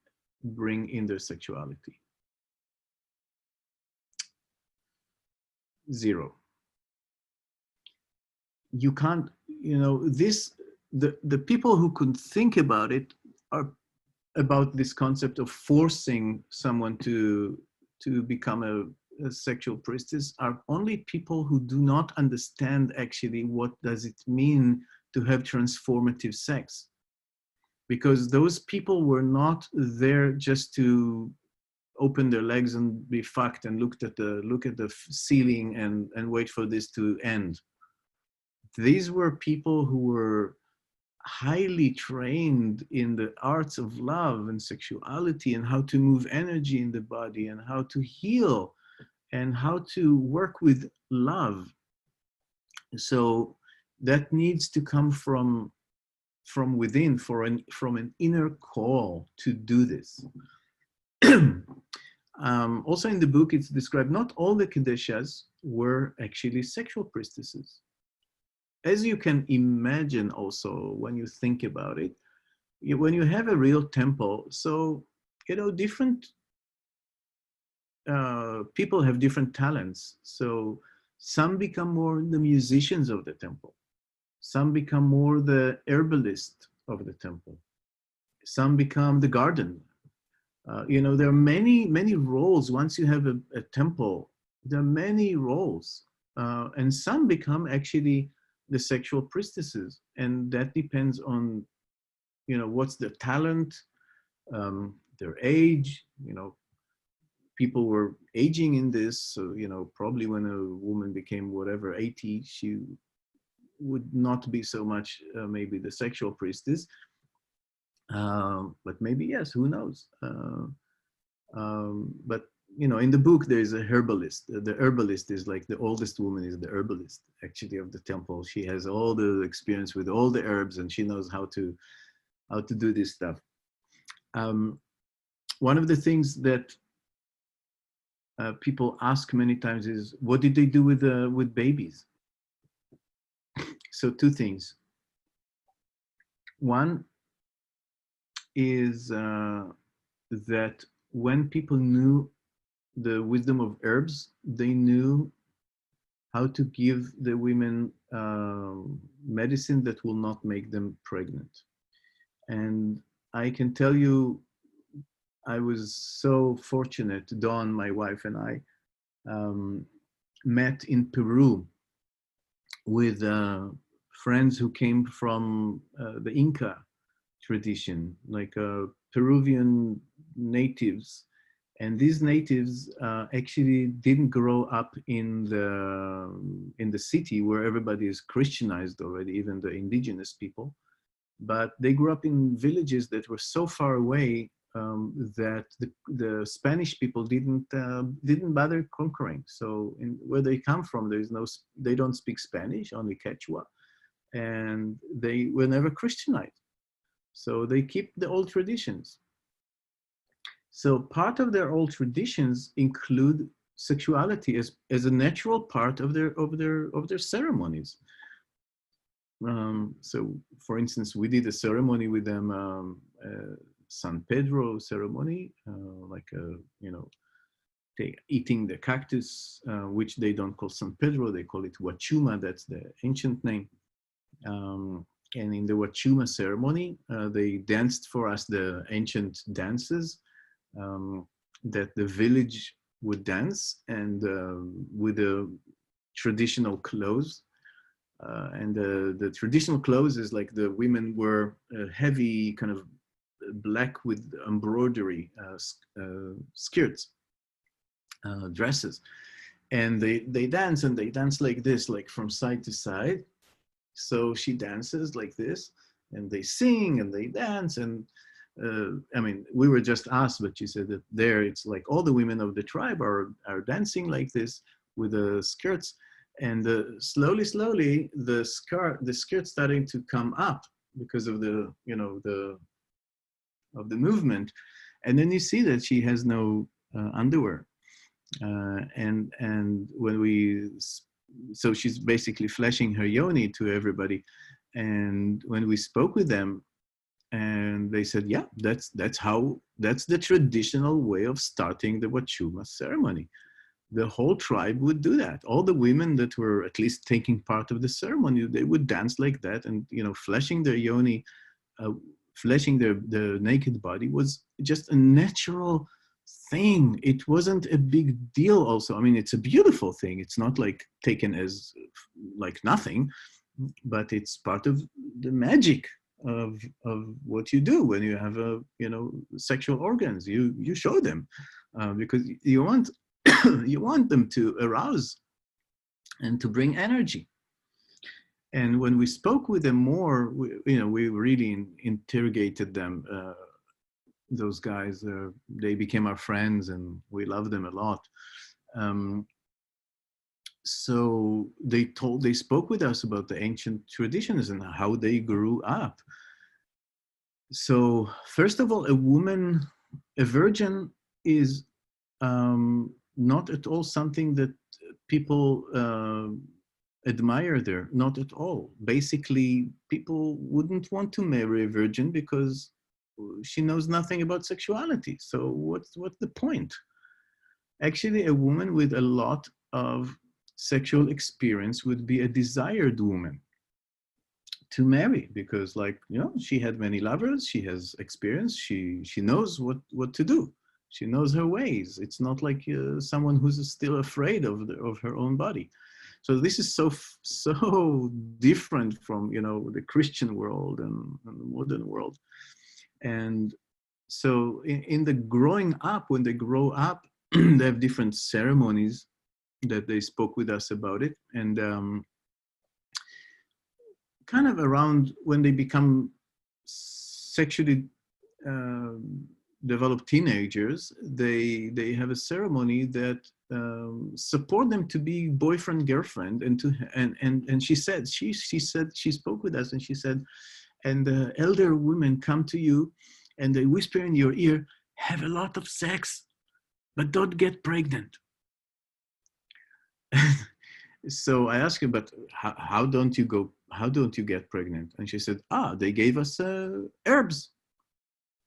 bring in their sexuality? 0. You can't, the people who could think about it are about this concept of forcing someone to become a sexual priestess are only people who do not understand actually what does it mean to have transformative sex. Because those people were not there just to open their legs and be fucked and look at the ceiling and wait for this to end. These were people who were highly trained in the arts of love and sexuality and how to move energy in the body and how to heal and how to work with love. So that needs to come from within, from an inner call to do this. Also in the book, it's described not all the Kedeshas were actually sexual priestesses. As you can imagine also, when you think about it, when you have a real temple, so, different people have different talents. So some become more the musicians of the temple. Some become more the herbalist of the temple. Some become the garden. There are many roles. Once you have a temple, there are many roles. And some become actually the sexual priestesses. And that depends on, what's their talent, their age. People were aging in this. So, probably when a woman became whatever, 80, she would not be so much maybe the sexual priestess. But maybe yes, who knows? But in the book there's a herbalist. The herbalist is like the oldest woman is the herbalist actually of the temple. She has all the experience with all the herbs and she knows how to do this stuff. One of the things that people ask many times is, what did they do with babies? So two things. One is that when people knew the wisdom of herbs, they knew how to give the women medicine that will not make them pregnant. And I can tell you, I was so fortunate. Dawn, my wife, and I met in Peru with friends who came from the Inca tradition, like Peruvian natives. And these natives actually didn't grow up in the city where everybody is Christianized already, even the indigenous people. But they grew up in villages that were so far away that the Spanish people didn't bother conquering. So where they come from, they don't speak Spanish, only Quechua, and they were never Christianized. So they keep the old traditions. So part of their old traditions include sexuality as a natural part of their ceremonies. So, for instance, we did a ceremony with them, San Pedro ceremony, eating the cactus, which they don't call San Pedro, they call it Wachuma. That's the ancient name. And in the Wachuma ceremony, they danced for us the ancient dances that the village would dance, and with the traditional clothes. And the traditional clothes is like the women were heavy, kind of black with embroidery skirts, dresses. And they dance, and they dance like this, like from side to side. So she dances like this, and they sing and they dance, and I mean, we were just asked, but she said that there it's like all the women of the tribe are dancing like this with the skirts, and slowly the skirt starting to come up because of the of the movement, and then you see that she has no underwear, and when we, so she's basically flashing her yoni to everybody, and when we spoke with them, and they said, yeah, that's the traditional way of starting the Wachuma ceremony. The whole tribe would do that. All the women that were at least taking part of the ceremony, they would dance like that, and flashing their yoni, flashing their naked body was just a natural thing. It wasn't a big deal. Also, I mean, it's a beautiful thing. It's not like taken as like nothing, but it's part of the magic of what you do when you have sexual organs. You show them because you want you want them to arouse and to bring energy. And when we spoke with them more, we really interrogated them. Those guys, they became our friends, and we love them a lot. So they spoke with us about the ancient traditions and how they grew up. So first of all, a virgin is not at all something that people admire there, not at all. Basically, people wouldn't want to marry a virgin because she knows nothing about sexuality. So what's the point? Actually, a woman with a lot of sexual experience would be a desired woman to marry, because she had many lovers, she has experience, she knows what to do, she knows her ways. It's not like someone who's still afraid of her own body. So this is so different from the Christian world and the modern world. And so in the growing up, when they grow up, they have different ceremonies that they spoke with us about it. And kind of around when they become sexually developed teenagers, they have a ceremony that support them to be boyfriend, girlfriend, and she said she spoke with us, and she said, and the elder women come to you and they whisper in your ear, have a lot of sex, but don't get pregnant. So I asked her, but how don't you get pregnant? And she said, they gave us herbs.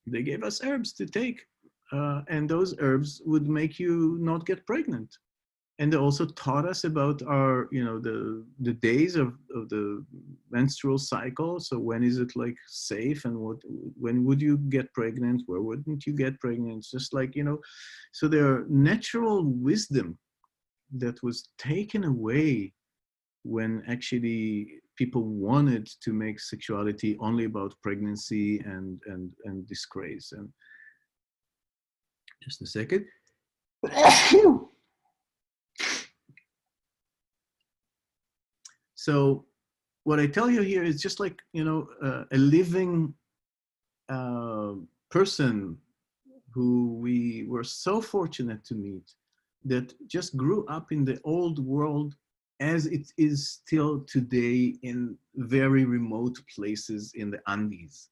They gave us herbs to take. And those herbs would make you not get pregnant. And they also taught us about our, the days of the menstrual cycle. So when is it like safe, and when would you get pregnant? Where wouldn't you get pregnant? It's just like, so there are natural wisdom that was taken away when actually people wanted to make sexuality only about pregnancy and disgrace. And just a second. So what I tell you here is just like, a living person who we were so fortunate to meet, that just grew up in the old world as it is still today in very remote places in the Andes.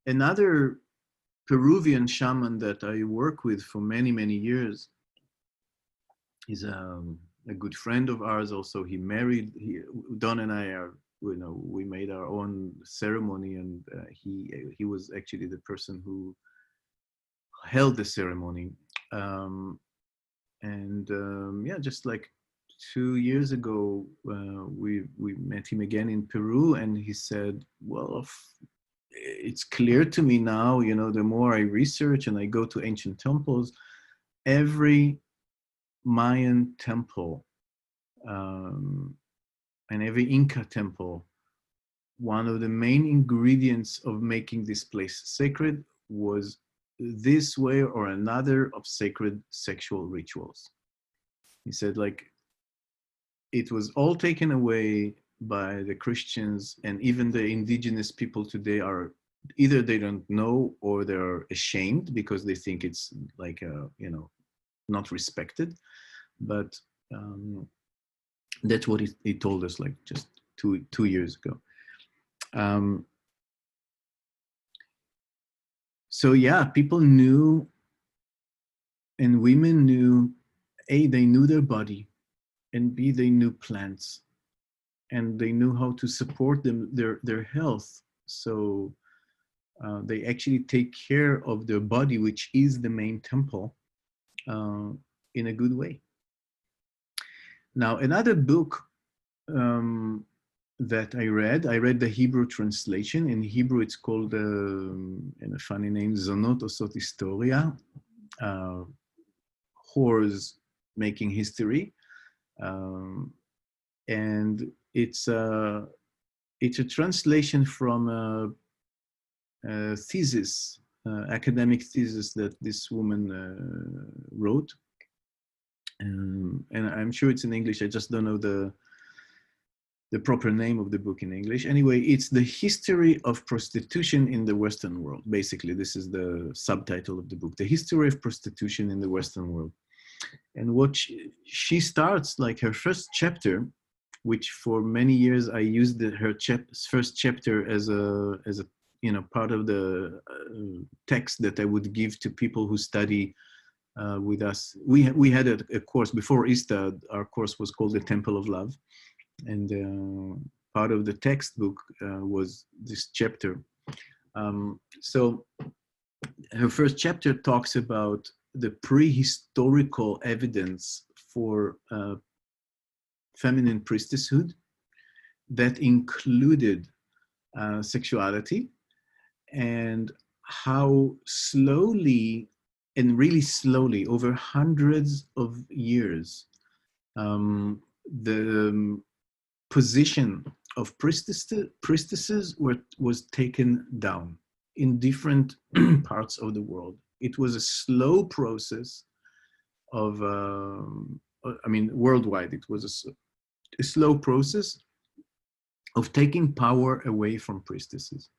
Another Peruvian shaman that I work with for many, many years is a good friend of ours also. He married, Don and I are, we made our own ceremony, and he was actually the person who held the ceremony. Just like 2 years ago, we met him again in Peru, and he said, well, it's clear to me now, the more I research and I go to ancient temples, every Mayan temple and every Inca temple, one of the main ingredients of making this place sacred was this way or another of sacred sexual rituals. He said, like, it was all taken away by the Christians, and even the indigenous people today are either they don't know or they're ashamed because they think it's like not respected. But that's what he told us like just two years ago. So yeah, people knew, and women knew, A, they knew their body, and B, they knew plants, and they knew how to support their health. So they actually take care of their body, which is the main temple, in a good way. Now, another book that I read the Hebrew translation. In Hebrew, it's called, in a funny name, Zonot Osot Historia, whores making history. And it's a translation from a thesis, academic thesis that this woman wrote. And I'm sure it's in English. I just don't know the proper name of the book in English. Anyway, it's the history of prostitution in the Western world. Basically, this is the subtitle of the book, the history of prostitution in the Western world. And what she starts, like her first chapter, which for many years I used her first chapter as a part of the text that I would give to people who study with us. We had a course before Easter. Our course was called the Temple of Love, and part of the textbook was this chapter. So her first chapter talks about the prehistorical evidence for feminine priestesshood that included sexuality, and how slowly, and really slowly, over hundreds of years, the position of priestesses was taken down in different parts of the world. It was a slow process of, worldwide, it was a slow process of taking power away from priestesses.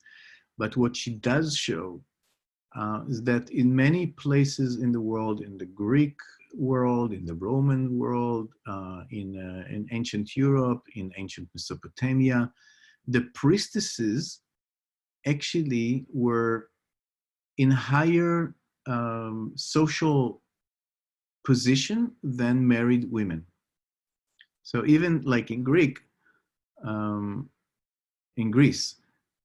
But what she does show is that in many places in the world, in the Greek world, in the Roman world, in ancient Europe, in ancient Mesopotamia, the priestesses actually were in higher social position than married women. So even like in Greece,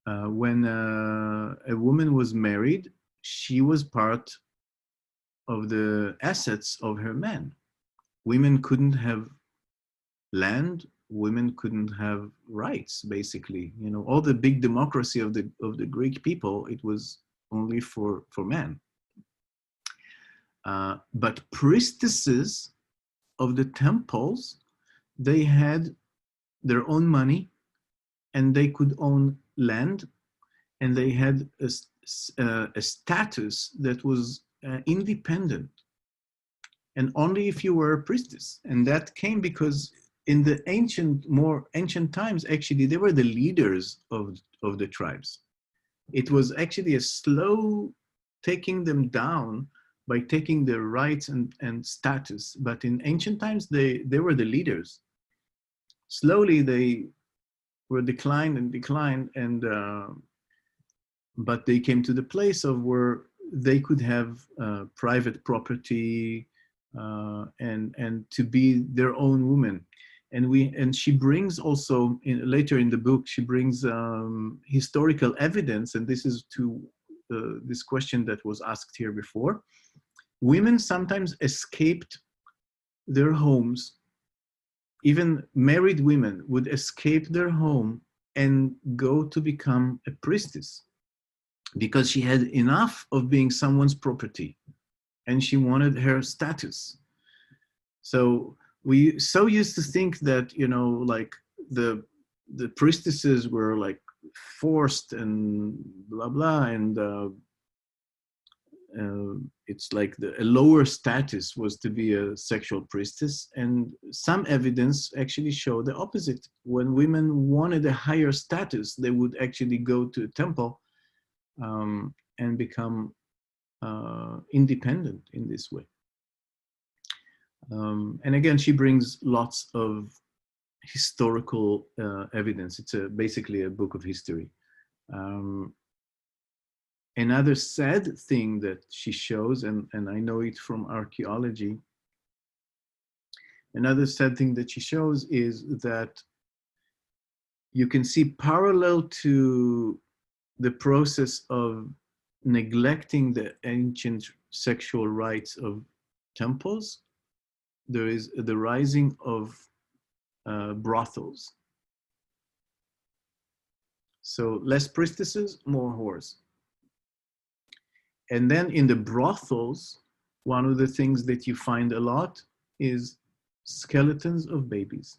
when a woman was married, she was part of the assets of her man. Women couldn't have land, women couldn't have rights, basically. All the big democracy of the Greek people, it was only for men. But priestesses of the temples, they had their own money, and they could own land, and they had a status that was independent, and only if you were a priestess. And that came because in the more ancient times, actually, they were the leaders of the tribes. It was actually a slow taking them down by taking their rights and status. But in ancient times, they were the leaders. Slowly, they were declined, and but they came to the place of where they could have private property and to be their own woman. And she brings also later in the book, she brings historical evidence, and this is to this question that was asked here before. Women sometimes escaped their homes. Even married women would escape their home and go to become a priestess, because she had enough of being someone's property and she wanted her status. So we so used to think that, like the priestesses were like forced and blah, blah, it's like a lower status was to be a sexual priestess, and some evidence actually show the opposite. When women wanted a higher status, they would actually go to a temple and become independent in this way. And again, she brings lots of historical evidence. It's basically a book of history. Another sad thing that she shows, and I know it from archaeology, another sad thing that she shows is that you can see parallel to the process of neglecting the ancient sexual rites of temples, there is the rising of brothels. So less priestesses, more whores. And then in the brothels, one of the things that you find a lot is skeletons of babies.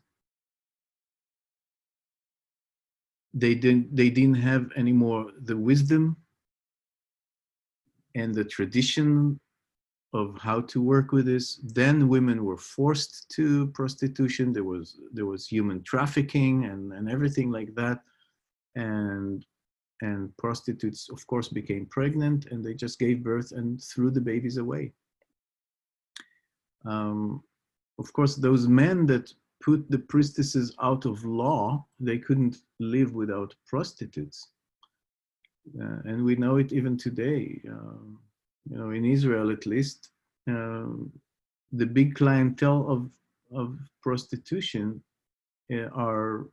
They didn't have anymore the wisdom and the tradition of how to work with this. Then women were forced to prostitution. There was human trafficking and everything like that. And prostitutes, of course, became pregnant, and they just gave birth and threw the babies away. Of course, those men that put the priestesses out of law, they couldn't live without prostitutes. And we know it even today. In Israel, at least, the big clientele of prostitution are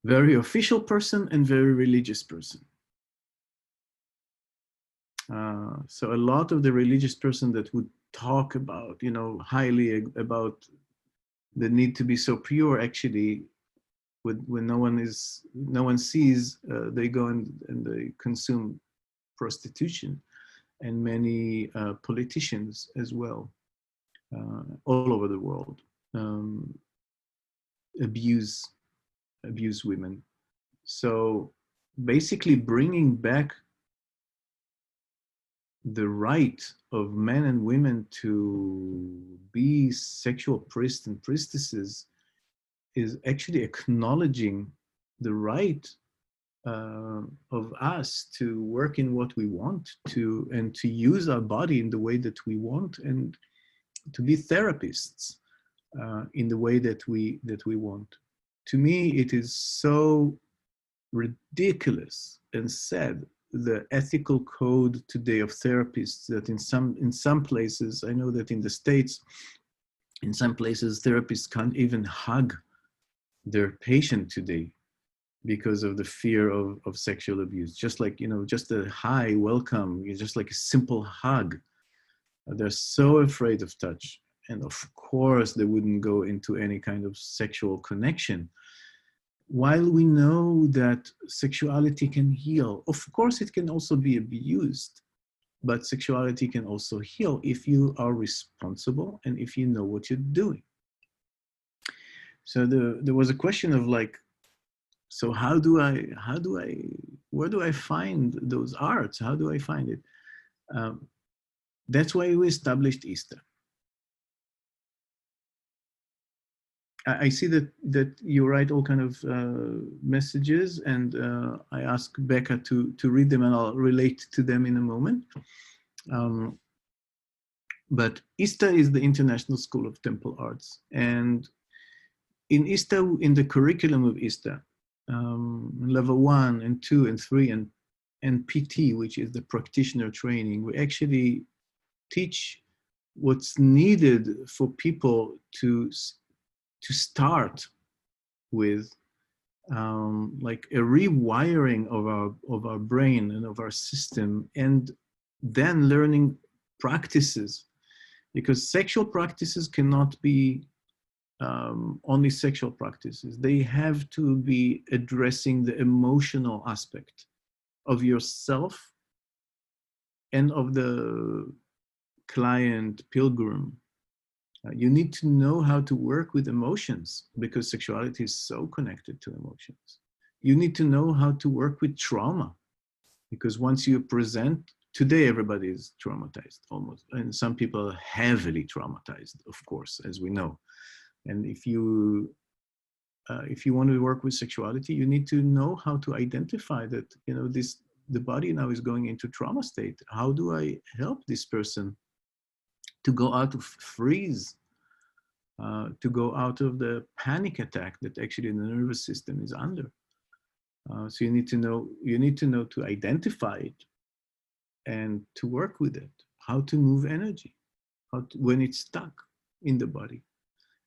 very official person and very religious person. So a lot of the religious person that would talk about, highly about the need to be so pure, actually, when no one sees, they go and they consume prostitution, and many politicians as well, all over the world, abuse women. So basically bringing back the right of men and women to be sexual priests and priestesses is actually acknowledging the right of us to work in what we want to, and to use our body in the way that we want, and to be therapists in the way that we want. To me, it is so ridiculous and sad, the ethical code today of therapists, that in some places, I know that in the States, in some places, therapists can't even hug their patient today because of the fear of sexual abuse. Just like, just a hi, welcome, just like a simple hug. They're so afraid of touch. And of course, they wouldn't go into any kind of sexual connection. While we know that sexuality can heal, of course it can also be abused, but sexuality can also heal if you are responsible and if you know what you're doing. So there was a question of like, so where do I find those arts? How do I find it? That's why we established ISTA. I see that you write all kind of messages, and I ask Becca to read them, and I'll relate to them in a moment. But ISTA is the International School of Temple Arts, and in ISTA, in the curriculum of ISTA, level 1 and 2 and 3 and PT, which is the practitioner training, we actually teach what's needed for people to start with, like a rewiring of our brain and of our system, and then learning practices, because sexual practices cannot be only sexual practices. They have to be addressing the emotional aspect of yourself and of the client pilgrim. You need to know how to work with emotions, because sexuality is so connected to emotions. You need to know how to work with trauma, Because once you present, today everybody is traumatized almost, and some people are heavily traumatized, of course, as we know. And if you want to work with sexuality, you need to know how to identify that, you know, the body now is going into trauma state. How do I help this person to go out of freeze, to go out of the panic attack that actually the nervous system is under? So you need to know to identify it and to work with it, how to move energy, when it's stuck in the body.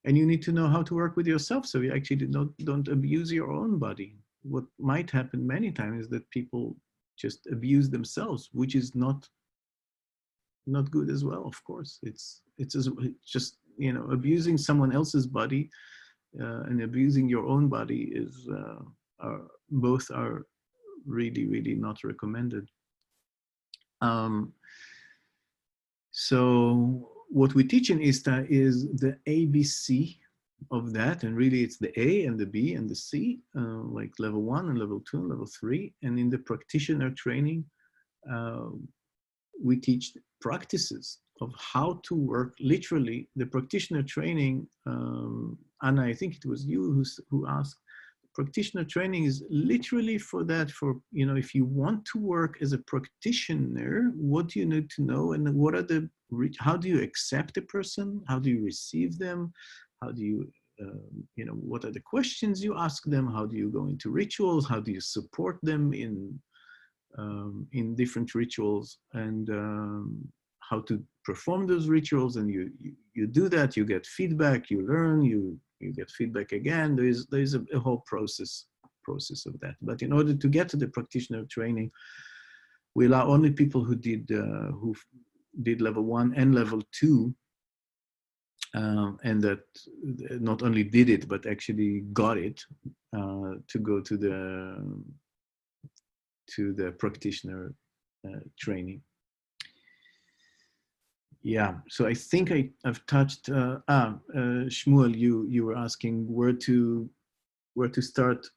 And you need to know how to work with yourself so you actually don't abuse your own body. What might happen many times is that people just abuse themselves, which is not good as well, of course. It's just, you know, abusing someone else's body and abusing your own body is both are really, really not recommended. So what we teach in ISTA is the ABC of that, and really it's the A and the B and the C, like level 1 and level 2 and level 3. And in the practitioner training, we teach practices of how to work. Literally, the practitioner training, Anna, I think it was you who asked, practitioner training is literally for that, for, you know, if you want to work as a practitioner, what do you need to know, and what are how do you accept a person, how do you receive them, how do you, you know, what are the questions you ask them, how do you go into rituals, how do you support them in different rituals, and how to perform those rituals. And you do that, you get feedback, you learn, you get feedback again. There's a whole process of that. But in order to get to the practitioner training, we allow only people who did level 1 and level 2, and that not only did it but actually got it, to go to the practitioner training. Yeah, so I think I've touched. Shmuel, you were asking where to start.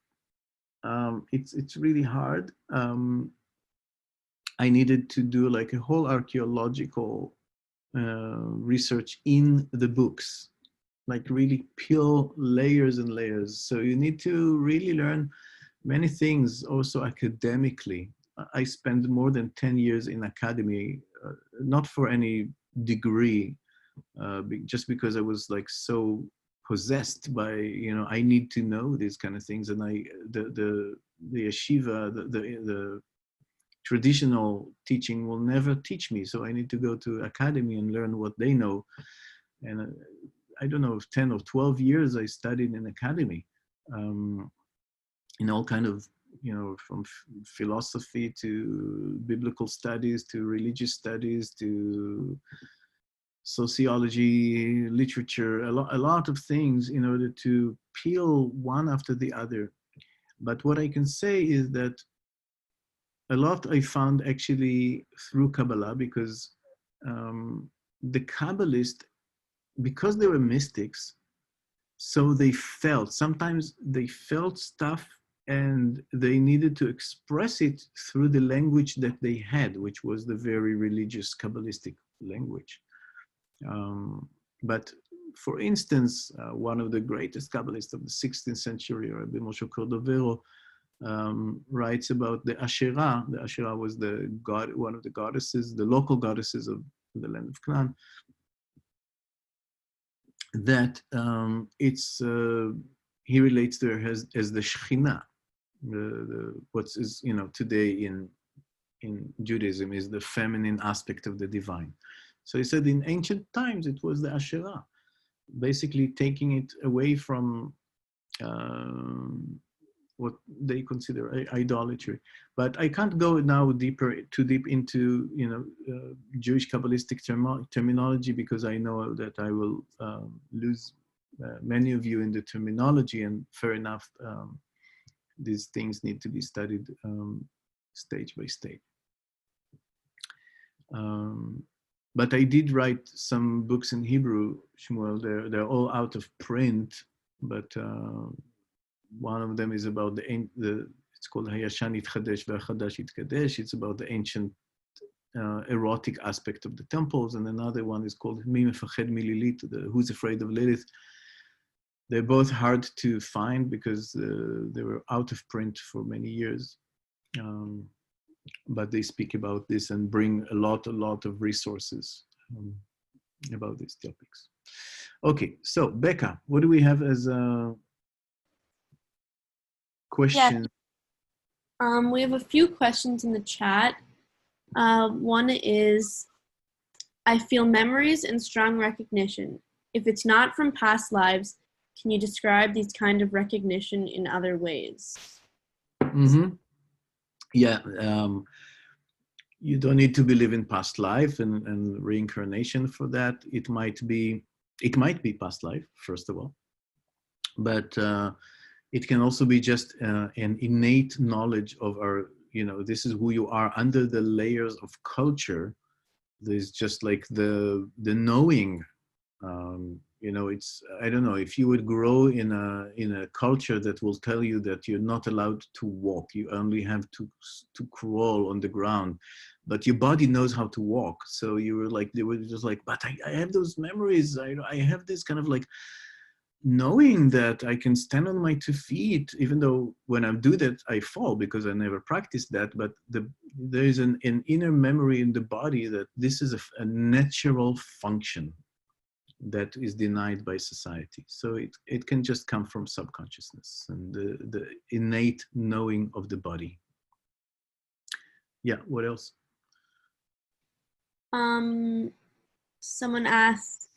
It's really hard. I needed to do like a whole archaeological research in the books, like really peel layers and layers. So you need to really learn many things also academically. I spent more than 10 years in academy, not for any degree, just because I was like so possessed by, you know, I need to know these kind of things. And the yeshiva, the traditional teaching will never teach me. So I need to go to academy and learn what they know. And I don't know, 10 or 12 years I studied in academy, in all kind of, you know, from philosophy to biblical studies to religious studies to sociology, literature, a lot of things in order to peel one after the other. But what I can say is that a lot I found actually through Kabbalah, because the Kabbalists, because they were mystics, so sometimes they felt stuff and they needed to express it through the language that they had, which was the very religious Kabbalistic language. But for instance, one of the greatest Kabbalists of the 16th century, Rabbi Moshe Cordovero, writes about the Asherah. The Asherah was one of the goddesses, the local goddesses of the land of Canaan. That he relates to her as the Shekhinah. What is, you know, today in Judaism is the feminine aspect of the divine. So he said in ancient times it was the Asherah, basically taking it away from what they consider idolatry. But I can't go now too deep into, you know, Jewish Kabbalistic terminology, because I know that I will lose many of you in the terminology, and fair enough, these things need to be studied stage by stage. But I did write some books in Hebrew, Shmuel. They're all out of print, but one of them is about It's called Hayashan Yitchadesh V'Chadash Yitkadesh. It's about the ancient erotic aspect of the temples. And another one is called Mi Mefached Mililit, Who's Afraid of Lilith. They're both hard to find because they were out of print for many years. But they speak about this and bring a lot of resources about these topics. Okay, so Becca, what do we have as a question? Yeah. We have a few questions in the chat. One is, I feel memories and strong recognition. If it's not from past lives, can you describe these kind of recognition in other ways? Mm-hmm. Yeah, you don't need to believe in past life and reincarnation for that. It might be past life, first of all, but it can also be just an innate knowledge of our, this is who you are under the layers of culture. There's just like the knowing. It's, I don't know, if you would grow in a culture that will tell you that you're not allowed to walk, you only have to crawl on the ground, but your body knows how to walk. So you were like, they were just like, but I have those memories. I have this kind of like knowing that I can stand on my 2 feet, even though when I do that, I fall because I never practiced that. But there is an inner memory in the body that this is a natural function that is denied by society. So it can just come from subconsciousness and the innate knowing of the body. Yeah, what else? Someone asked,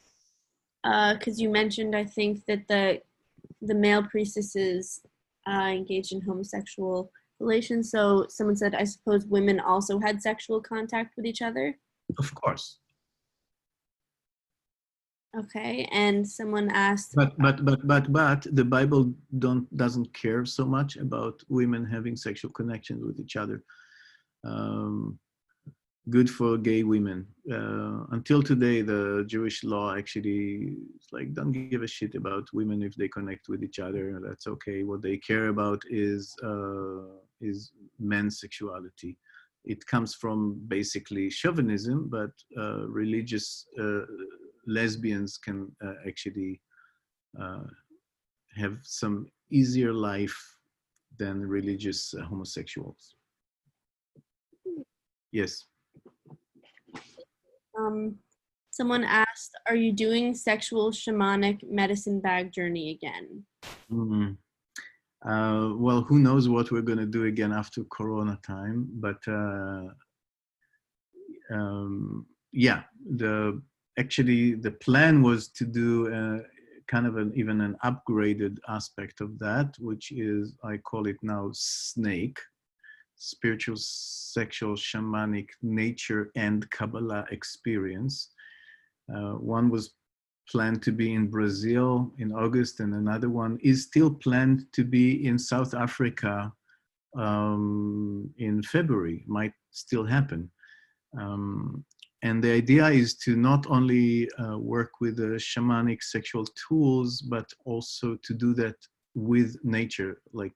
because you mentioned, I think, that the male priestesses engaged in homosexual relations. So someone said, I suppose women also had sexual contact with each other? Of course. Okay, and someone asked, but the Bible doesn't care so much about women having sexual connections with each other. Good for gay women. Until today, the Jewish law actually is like, don't give a shit about women if they connect with each other. That's okay. What they care about is men's sexuality. It comes from basically chauvinism, but religious lesbians can actually have some easier life than religious homosexuals. Yes. Someone asked, are you doing sexual shamanic medicine bag journey again? Mm-hmm. Well, who knows what we're going to do again after Corona time, but yeah, actually the plan was to do kind of even an upgraded aspect of that, which is, I call it now SNAKE, Spiritual, Sexual, Shamanic, Nature and Kabbalah Experience. One was planned to be in Brazil in August, and another one is still planned to be in South Africa in February. Might still happen. And the idea is to not only work with the shamanic sexual tools, but also to do that with nature. Like,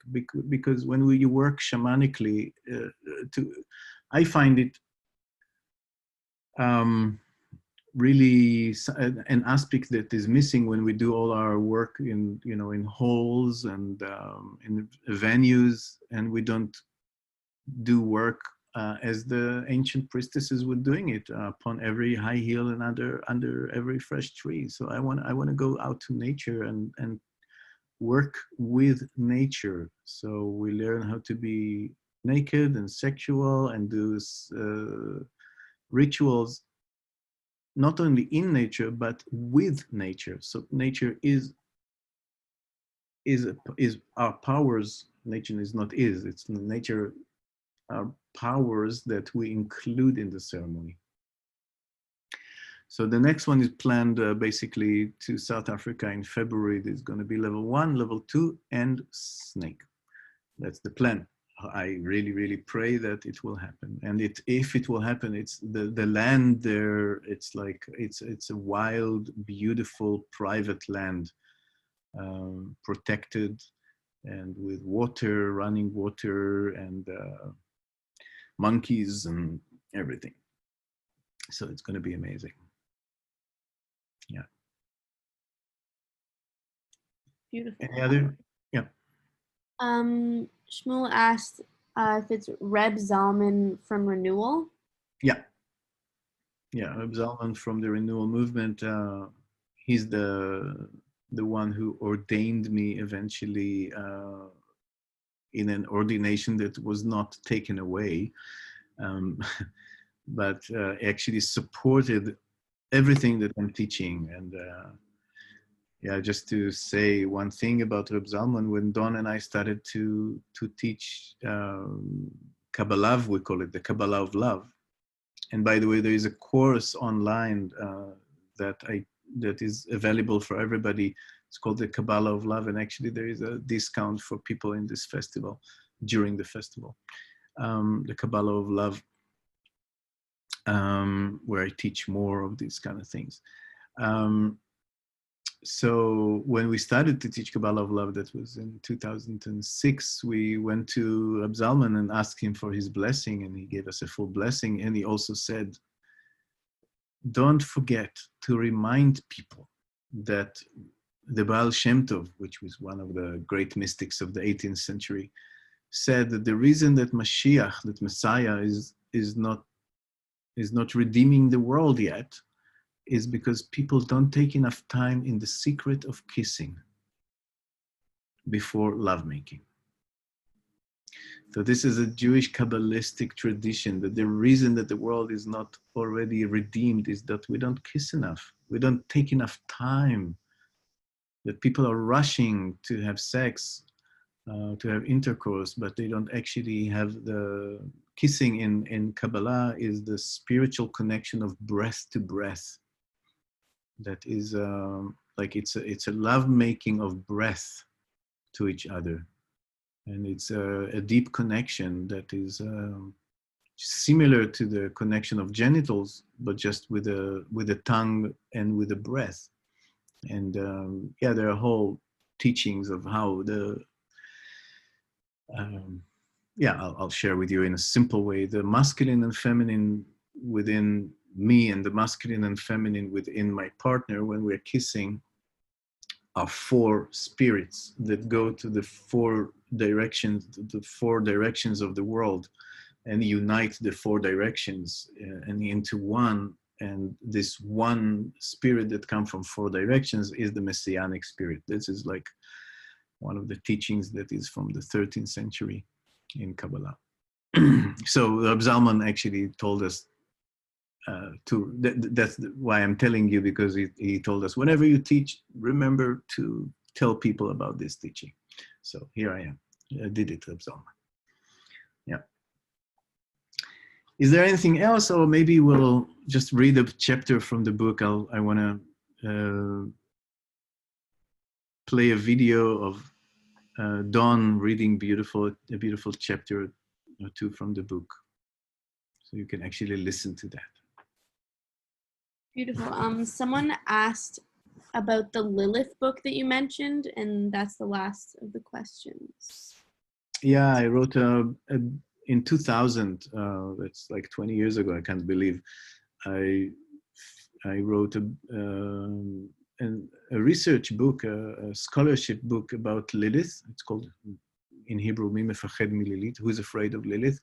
because when you work shamanically, I find it really an aspect that is missing when we do all our work in halls and in venues, and we don't do work as the ancient priestesses were doing it, upon every high hill and under every fresh tree. So I want to go out to nature and work with nature. So we learn how to be naked and sexual and do rituals, not only in nature, but with nature. So nature is our powers. Nature is not is, it's nature, our powers that we include in the ceremony. So the next one is planned basically to South Africa in February. There's going to be level 1, level 2, and SNAKE. That's the plan. I really, really pray that it will happen. And if it will happen, it's the land there. It's like it's a wild, beautiful, private land, protected, and with water, running water, and monkeys and everything. So it's going to be amazing. Yeah. Beautiful. Any other? Yeah. Shmuel asked if it's Reb Zalman from Renewal. Yeah. Yeah, Reb Zalman from the Renewal Movement. He's the one who ordained me eventually in an ordination that was not taken away, but actually supported everything that I'm teaching. And yeah, just to say one thing about Reb Zalman, when Don and I started to teach Kabbalah, we call it the Kabbalah of Love. And by the way, there is a course online that is available for everybody. It's called the Kabbalah of Love, and actually there is a discount for people in this festival, during the festival. The Kabbalah of Love, where I teach more of these kind of things. So when we started to teach Kabbalah of Love, that was in 2006, we went to Reb Zalman and asked him for his blessing, and he gave us a full blessing. And he also said, don't forget to remind people that the Baal Shem Tov, which was one of the great mystics of the 18th century, said that the reason that Mashiach, that Messiah is not redeeming the world yet, is because people don't take enough time in the secret of kissing before lovemaking. So this is a Jewish Kabbalistic tradition, that the reason that the world is not already redeemed is that we don't kiss enough. We don't take enough time, that people are rushing to have sex, to have intercourse, but they don't actually have the kissing. In Kabbalah is the spiritual connection of breath to breath. That is like it's a love making of breath to each other, and it's a deep connection that is similar to the connection of genitals, but just with the tongue and with the breath. And yeah, there are whole teachings of how the yeah, I'll share with you in a simple way. The masculine and feminine within me and the masculine and feminine within my partner, when we're kissing, are four spirits that go to the four directions of the world, and unite the four directions and into one. And this one spirit that comes from four directions is the messianic spirit. This is like one of the teachings that is from the 13th century in Kabbalah. So Reb Zalman actually told us that's why I'm telling you, because he told us, whenever you teach, remember to tell people about this teaching. So here I am. I did it, Reb Zalman. Yeah. Is there anything else, or maybe we'll just read a chapter from the book? I want to play a video of Dawn reading a beautiful chapter or two from the book, so you can actually listen to that. Beautiful. Someone asked about the Lilith book that you mentioned, and that's the last of the questions. Yeah, I wrote in 2000. That's like 20 years ago. I can't believe. I wrote a research book, a scholarship book about Lilith. It's called in Hebrew, Mi Mefached Mililith, who's afraid of Lilith.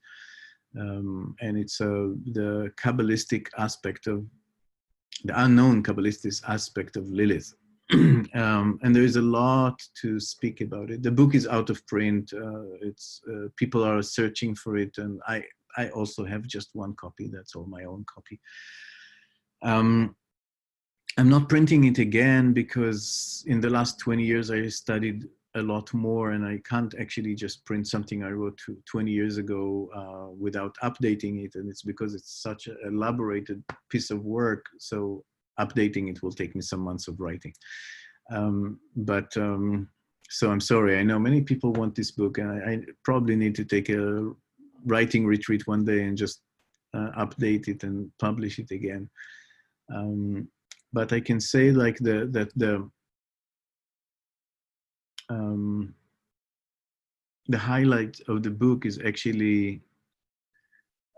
And it's the Kabbalistic aspect of, the unknown Kabbalistic aspect of Lilith. And there is a lot to speak about it. The book is out of print. It's people are searching for it, and I also have just one copy. That's all my own copy. I'm not printing it again because in the last 20 years I studied a lot more, and I can't actually just print something I wrote 20 years ago without updating it. And it's because it's such an elaborated piece of work. So updating it will take me some months of writing. So I'm sorry. I know many people want this book, and I probably need to take a writing retreat one day and just update it and publish it again. But I can say like the highlight of the book is actually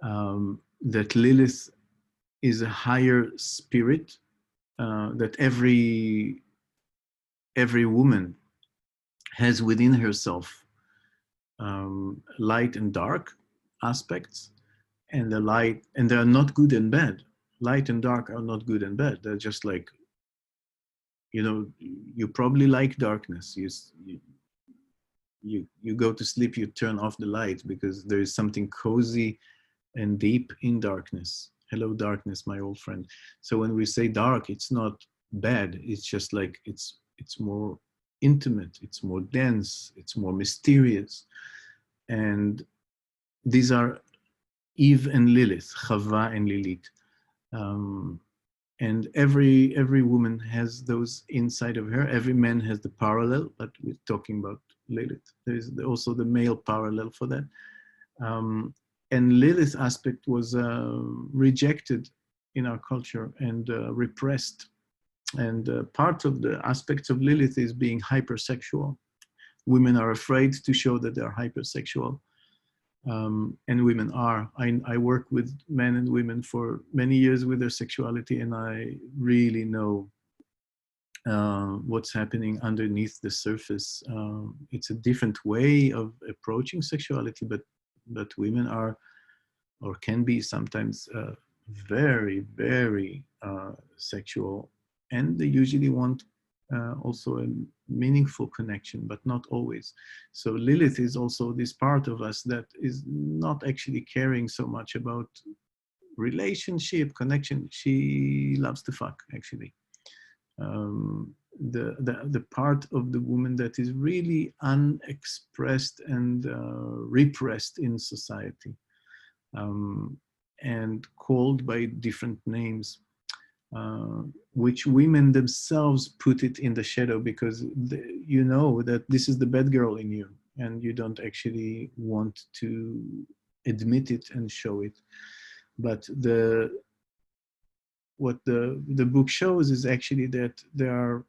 that Lilith is a higher spirit, that every woman has within herself light and dark aspects, and the light, and they are not good and bad. Light and dark are not good and bad. They're just like, you know, you probably like darkness. You go to sleep, you turn off the light because there is something cozy and deep in darkness. Hello, darkness, my old friend. So when we say dark, it's not bad. It's just like it's more intimate. It's more dense. It's more mysterious. And these are Eve and Lilith, Chava and Lilith. And every woman has those inside of her. Every man has the parallel, but we're talking about Lilith. There's also the male parallel for that. And Lilith's aspect was rejected in our culture and repressed. And part of the aspects of Lilith is being hypersexual. Women are afraid to show that they're hypersexual. And women are. I work with men and women for many years with their sexuality, and I really know what's happening underneath the surface. It's a different way of approaching sexuality, but women are, or can be sometimes, very, very sexual, and they usually want also a meaningful connection, but not always. So Lilith is also this part of us that is not actually caring so much about relationship, connection. She loves to fuck, actually. The part of the woman that is really unexpressed and repressed in society, and called by different names, which women themselves put it in the shadow because you know that this is the bad girl in you, and you don't actually want to admit it and show it. But what the book shows is actually that there are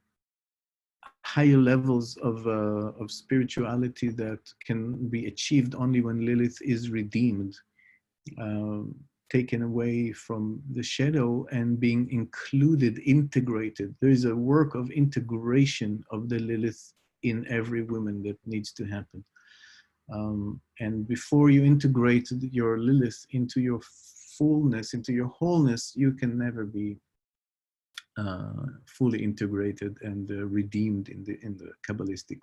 higher levels of spirituality that can be achieved only when Lilith is redeemed, taken away from the shadow and being included, integrated. There is a work of integration of the Lilith in every woman that needs to happen. And before you integrate your Lilith into your fullness, into your wholeness, you can never be fully integrated and redeemed in the Kabbalistic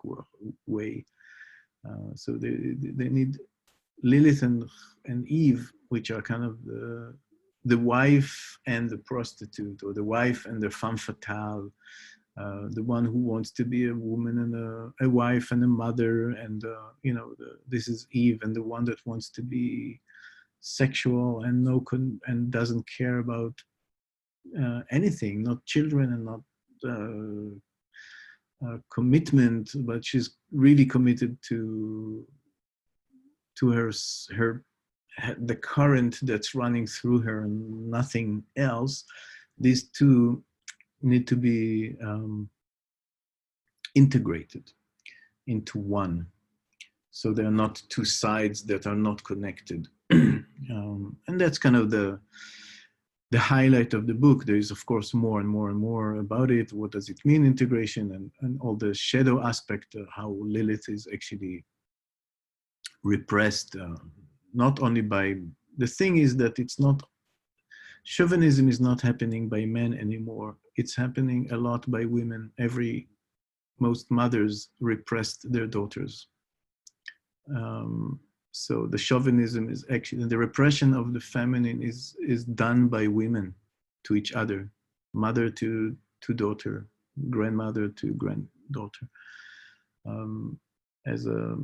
way. So they need Lilith and Eve, which are kind of the wife and the prostitute, or the wife and the femme fatale, the one who wants to be a woman and a wife and a mother, and this is Eve, and the one that wants to be sexual and and doesn't care about anything, not children and not commitment, but she's really committed to the current that's running through her and nothing else. These two need to be integrated into one, so they're not two sides that are not connected. And that's kind of the highlight of the book. There is, of course, more and more and more about it. What does it mean, integration, and all the shadow aspect of how Lilith is actually repressed, not only by, the thing is that it's not, chauvinism is not happening by men anymore. It's happening a lot by women. Most mothers repressed their daughters. So the chauvinism is actually, the repression of the feminine is done by women to each other, mother to daughter, grandmother to granddaughter, as a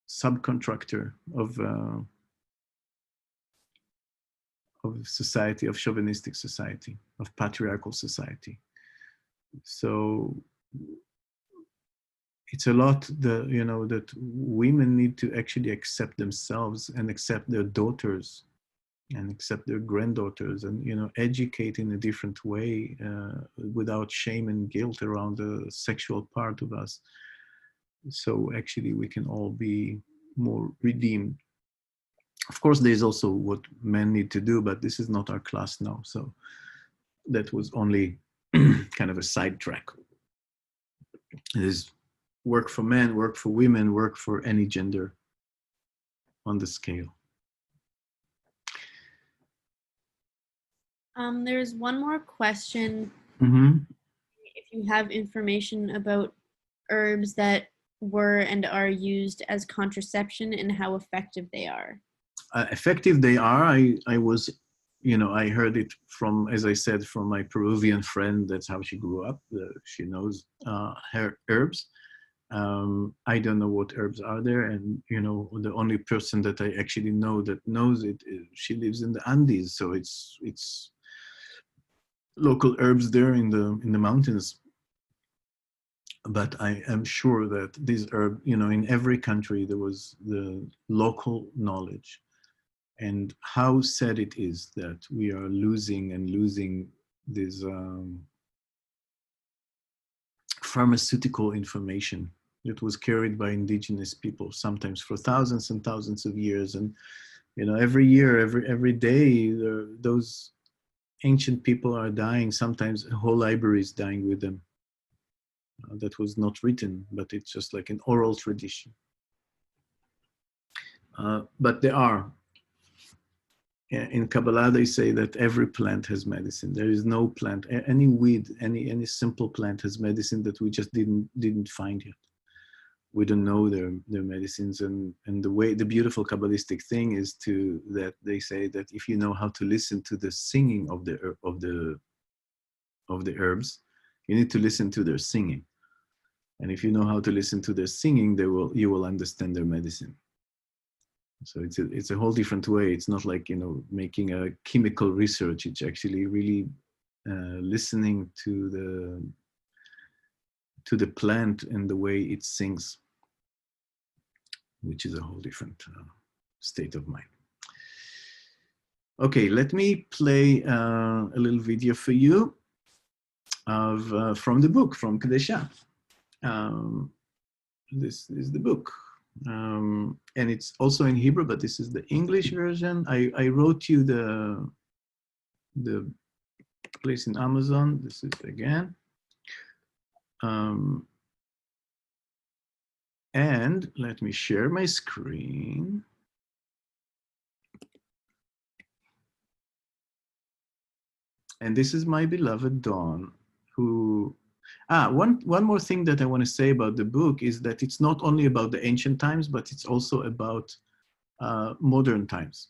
subcontractor of society, of chauvinistic society, of patriarchal society. So it's a lot that women need to actually accept themselves and accept their daughters and accept their granddaughters, and educate in a different way, without shame and guilt around the sexual part of us. So actually we can all be more redeemed. Of course, there's also what men need to do, but this is not our class now. So that was only kind of a sidetrack. There's work for men, work for women, work for any gender on the scale. There's one more question. Mm-hmm. If you have information about herbs that were and are used as contraception and how effective they are. Effective they are. I was, I heard it from, as I said, from my Peruvian friend. That's how she grew up. She knows her herbs. I don't know what herbs are there, and the only person that I actually know that knows it, she lives in the Andes, so it's local herbs there in the mountains. But I am sure that these herbs, in every country there was the local knowledge. And how sad it is that we are losing this pharmaceutical information that was carried by indigenous people, sometimes for thousands and thousands of years. And every year, every day, those ancient people are dying. Sometimes a whole library is dying with them. That was not written, but it's just like an oral tradition. But there are. In Kabbalah, they say that every plant has medicine. There is no plant, any weed, any simple plant has medicine that we just didn't find yet. We don't know their medicines, and the beautiful Kabbalistic thing is that they say that if you know how to listen to the singing of the herbs, you need to listen to their singing, and if you know how to listen to their singing, you will understand their medicine. So it's a whole different way. It's not like making a chemical research. It's actually really listening to the plant and the way it sings, which is a whole different state of mind. Okay, let me play a little video for you from the book, from Kedesha. This is the book. And it's also in Hebrew, but this is the English version. I wrote you the place in Amazon. This is again. And let me share my screen. And this is my beloved Dawn, who one more thing that I want to say about the book is that it's not only about the ancient times, but it's also about modern times.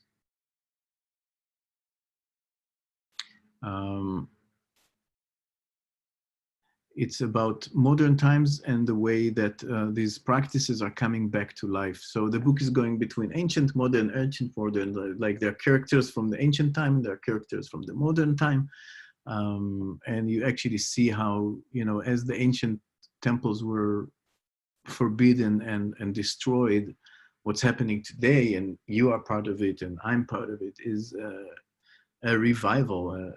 It's about modern times and the way that these practices are coming back to life. So the book is going between ancient, modern, like there are characters from the ancient time, there are characters from the modern time. And you actually see how, as the ancient temples were forbidden and destroyed, what's happening today, and you are part of it and I'm part of it, is a revival,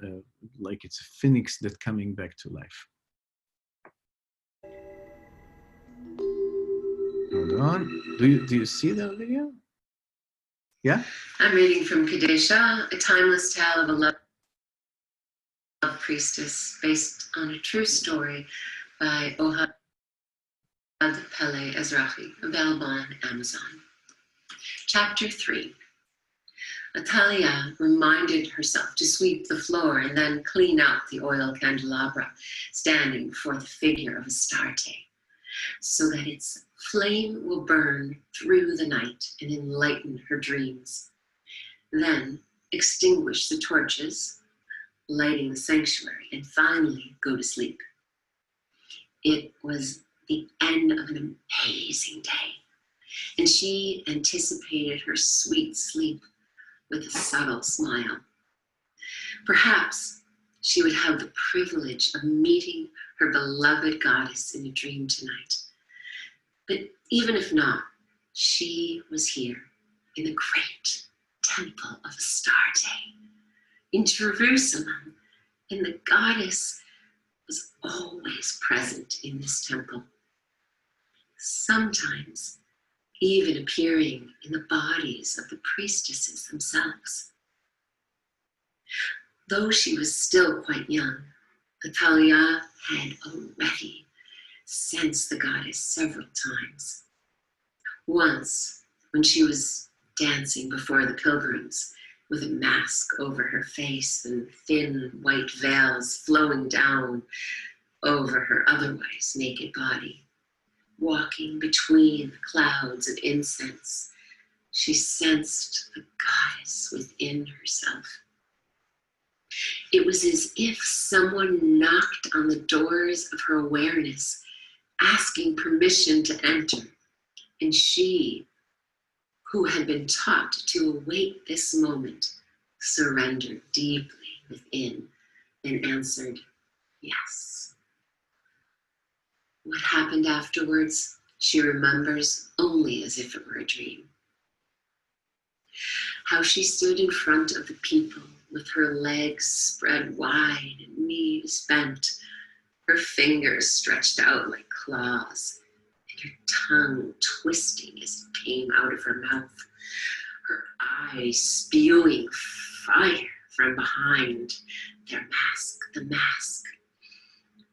like it's a phoenix that's coming back to life. Hold on. Do you see that video? Yeah? I'm reading from Kedesha, a timeless tale of a love priestess based on a true story by Ohad Pele Ezrahi, available on Amazon. Chapter 3. Atalia reminded herself to sweep the floor and then clean out the oil candelabra standing before the figure of Astarte, so that its flame will burn through the night and enlighten her dreams. Then extinguish the torches, lighting the sanctuary, and finally go to sleep. It was the end of an amazing day, and she anticipated her sweet sleep with a subtle smile. Perhaps she would have the privilege of meeting her beloved goddess in a dream tonight. But even if not, she was here in the great temple of Astarte in Jerusalem, and the goddess was always present in this temple, sometimes even appearing in the bodies of the priestesses themselves. Though she was still quite young, Atalia had already sensed the goddess several times. Once, when she was dancing before the pilgrims with a mask over her face and thin white veils flowing down over her otherwise naked body, walking between the clouds of incense, she sensed the goddess within herself. It was as if someone knocked on the doors of her awareness, asking permission to enter, and she, who had been taught to await this moment, surrendered deeply within and answered yes. What happened afterwards, she remembers only as if it were a dream. How she stood in front of the people with her legs spread wide and knees bent, her fingers stretched out like claws, and her tongue twisting as it came out of her mouth, her eyes spewing fire from behind their mask, the mask.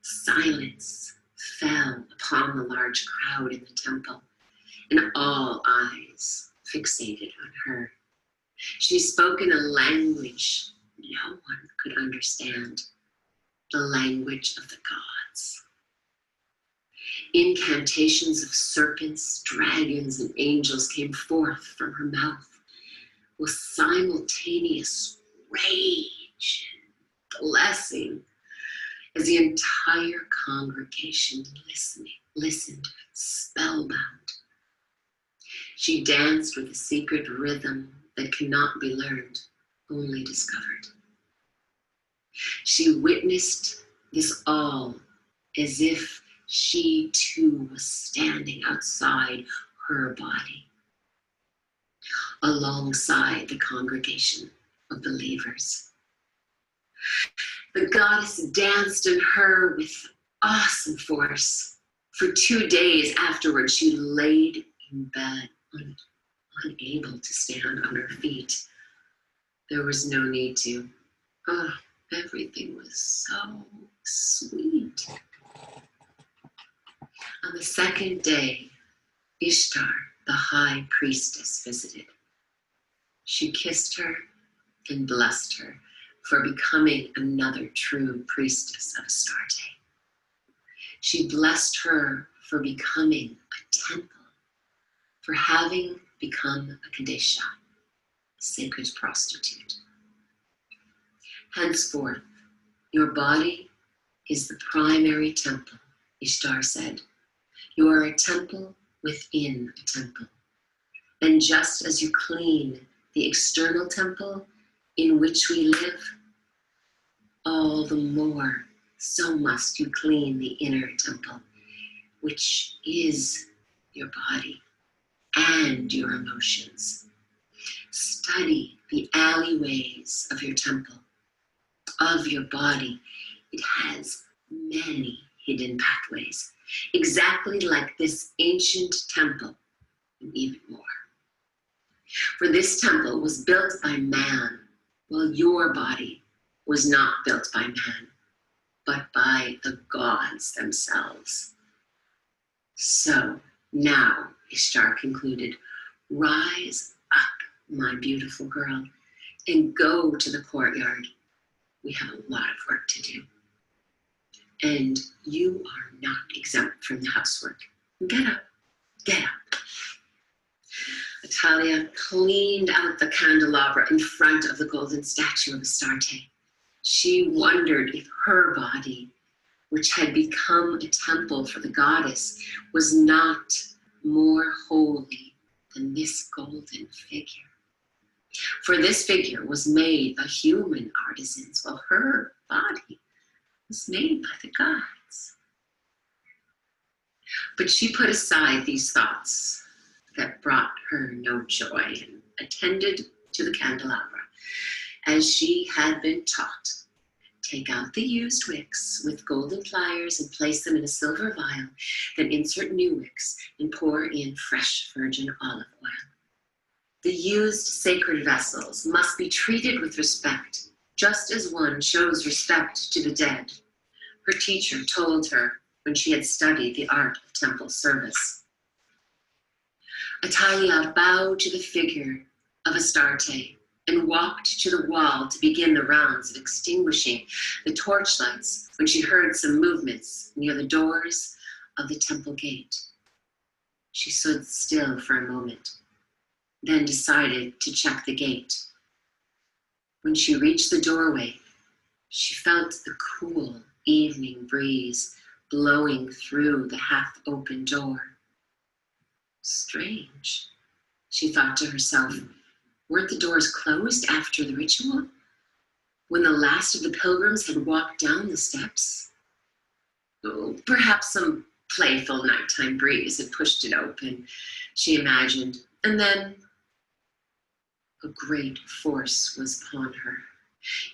Silence fell upon the large crowd in the temple, and all eyes fixated on her. She spoke in a language no one could understand, the language of the gods. Incantations of serpents, dragons, and angels came forth from her mouth with simultaneous rage and blessing as the entire congregation listened spellbound. She danced with a secret rhythm that cannot be learned, only discovered. She witnessed this all as if she too was standing outside her body, alongside the congregation of believers. The goddess danced in her with awesome force. For 2 days afterwards, she laid in bed, unable to stand on her feet. There was no need to. Oh, everything was so sweet. On the second day, Ishtar, the high priestess, visited. She kissed her and blessed her for becoming another true priestess of Astarte. She blessed her for becoming a temple, for having become a Kedesha, a sacred prostitute. Henceforth, your body is the primary temple, Ishtar said. You are a temple within a temple. And just as you clean the external temple in which we live, all the more so must you clean the inner temple, which is your body and your emotions. Study the alleyways of your temple, of your body. It has many hidden pathways, exactly like this ancient temple, and even more. For this temple was built by man, while your body was not built by man, but by the gods themselves. So now, Ishtar concluded, rise up, my beautiful girl, and go to the courtyard. We have a lot of work to do. And you are not exempt from the housework. Get up, get up. Atalia cleaned out the candelabra in front of the golden statue of Astarte. She wondered if her body, which had become a temple for the goddess, was not more holy than this golden figure. For this figure was made by human artisans, while her body was made by the gods. But she put aside these thoughts that brought her no joy and attended to the candelabra, as she had been taught. Take out the used wicks with golden pliers and place them in a silver vial, then insert new wicks and pour in fresh virgin olive oil. The used sacred vessels must be treated with respect, just as one shows respect to the dead. Her teacher told her when she had studied the art of temple service. Atalia bowed to the figure of Astarte and walked to the wall to begin the rounds of extinguishing the torchlights when she heard some movements near the doors of the temple gate. She stood still for a moment, then decided to check the gate. When she reached the doorway, she felt the cool evening breeze blowing through the half-open door. Strange, she thought to herself. Weren't the doors closed after the ritual? When the last of the pilgrims had walked down the steps? Oh, perhaps some playful nighttime breeze had pushed it open, she imagined, and then a great force was upon her.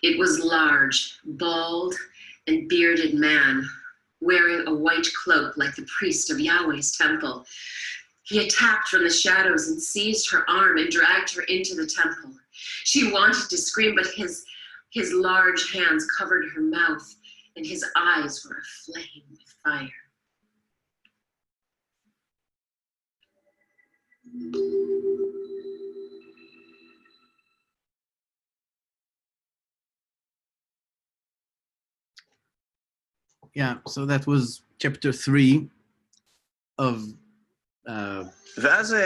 It was large, bald, and bearded man, wearing a white cloak like the priest of Yahweh's temple. He attacked from the shadows and seized her arm and dragged her into the temple. She wanted to scream, but his large hands covered her mouth, and his eyes were aflame with fire. Yeah, so that was chapter 3 of ואז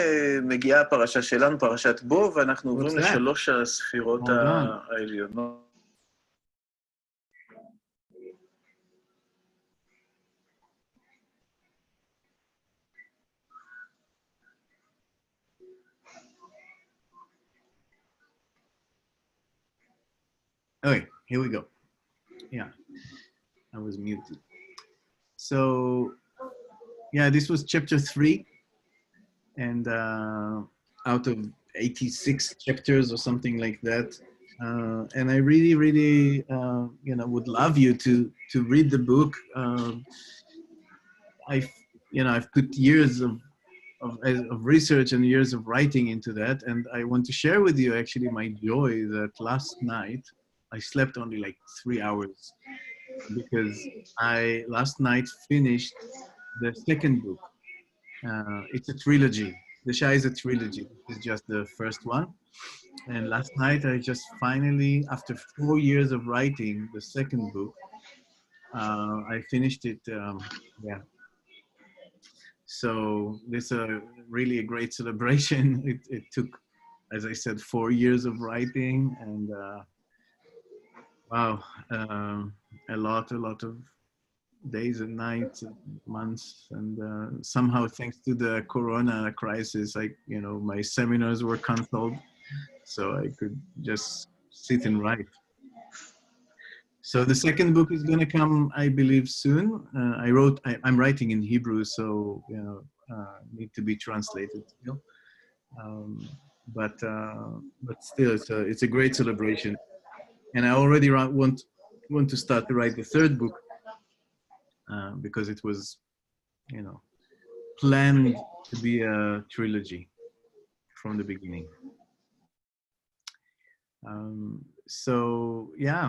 מגיעה הפרשה שלנו, פרשת בו, ואנחנו עוברים לשלוש הספירות העליונות. Okay, here we go. Yeah, I was muted. So, yeah, this was chapter 3. And out of 86 chapters or something like that. And I really, really, would love you to read the book. I've put years of research and years of writing into that. And I want to share with you actually my joy that last night, I slept only like 3 hours because I last night finished the second book. It's a trilogy. The Shah is a trilogy. It's just the first one. And last night I just finally, after 4 years of writing the second book, I finished it. Yeah. So this is really a great celebration. It took, as I said, 4 years of writing, and wow, a lot of days and nights, and months, and somehow thanks to the Corona crisis, my seminars were canceled, so I could just sit and write. So the second book is going to come, I believe, soon. I'm writing in Hebrew, so need to be translated. But still, it's a great celebration, and I already want to start to write the third book. Because it was, planned to be a trilogy from the beginning. So yeah,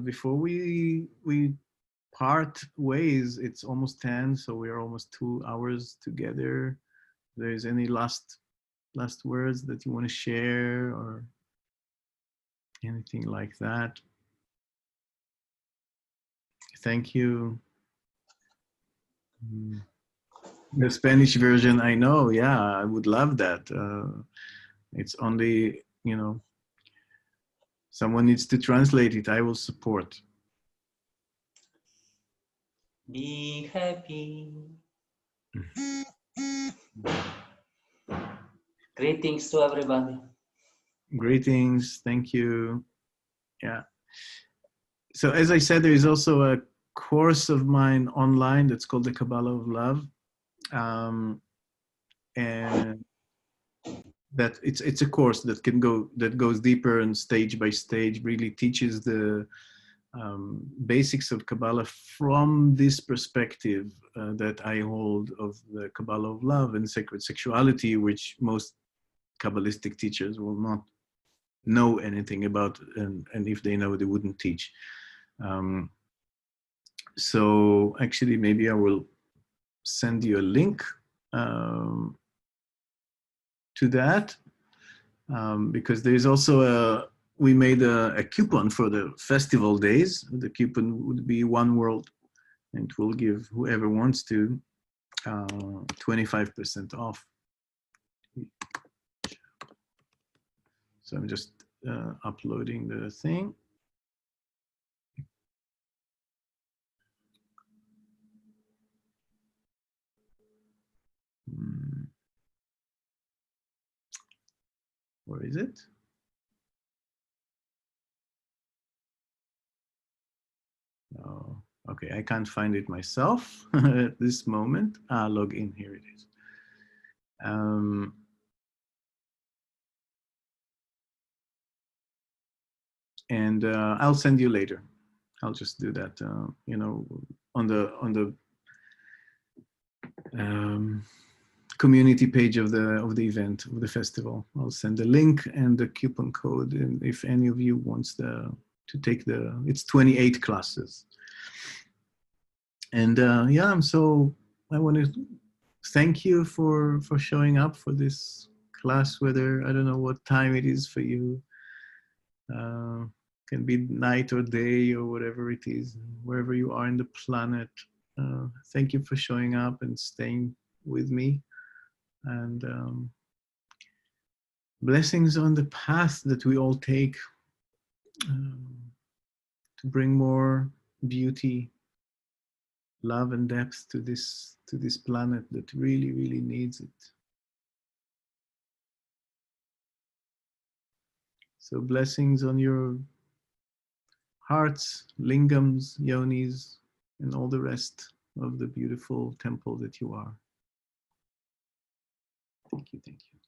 before we part ways, it's almost 10, so we're almost 2 hours together. If there's any last words that you want to share or anything like that? Thank you. The Spanish version, I know, yeah, I would love that. It's only, someone needs to translate it. I will support. Be happy. Greetings to everybody. Greetings, thank you. Yeah. So as I said, there is also a course of mine online that's called the Kabbalah of Love. And that it's a course that goes deeper and stage by stage, really teaches the basics of Kabbalah from this perspective that I hold of the Kabbalah of love and sacred sexuality, which most Kabbalistic teachers will not know anything about, and if they know, they wouldn't teach. So actually, maybe I will send you a link to that, because there's also we made a coupon for the festival days. The coupon would be One World, and it will give whoever wants to 25% off. So I'm just uploading the thing. Where is it? Oh, okay, I can't find it myself at this moment. Log in, here it is. And I'll send you later. I'll just do that, you know, on the community page of the event, of the festival. I'll send the link and the coupon code, and if any of you wants to take it's 28 classes. And yeah, I want to thank you for showing up for this class, whether, I don't know what time it is for you. Can be night or day or whatever it is, wherever you are in the planet. Thank you for showing up and staying with me. And blessings on the path that we all take to bring more beauty, love, and depth to this planet that really, really needs it. So blessings on your hearts, lingams, yonis, and all the rest of the beautiful temple that you are. Thank you, thank you.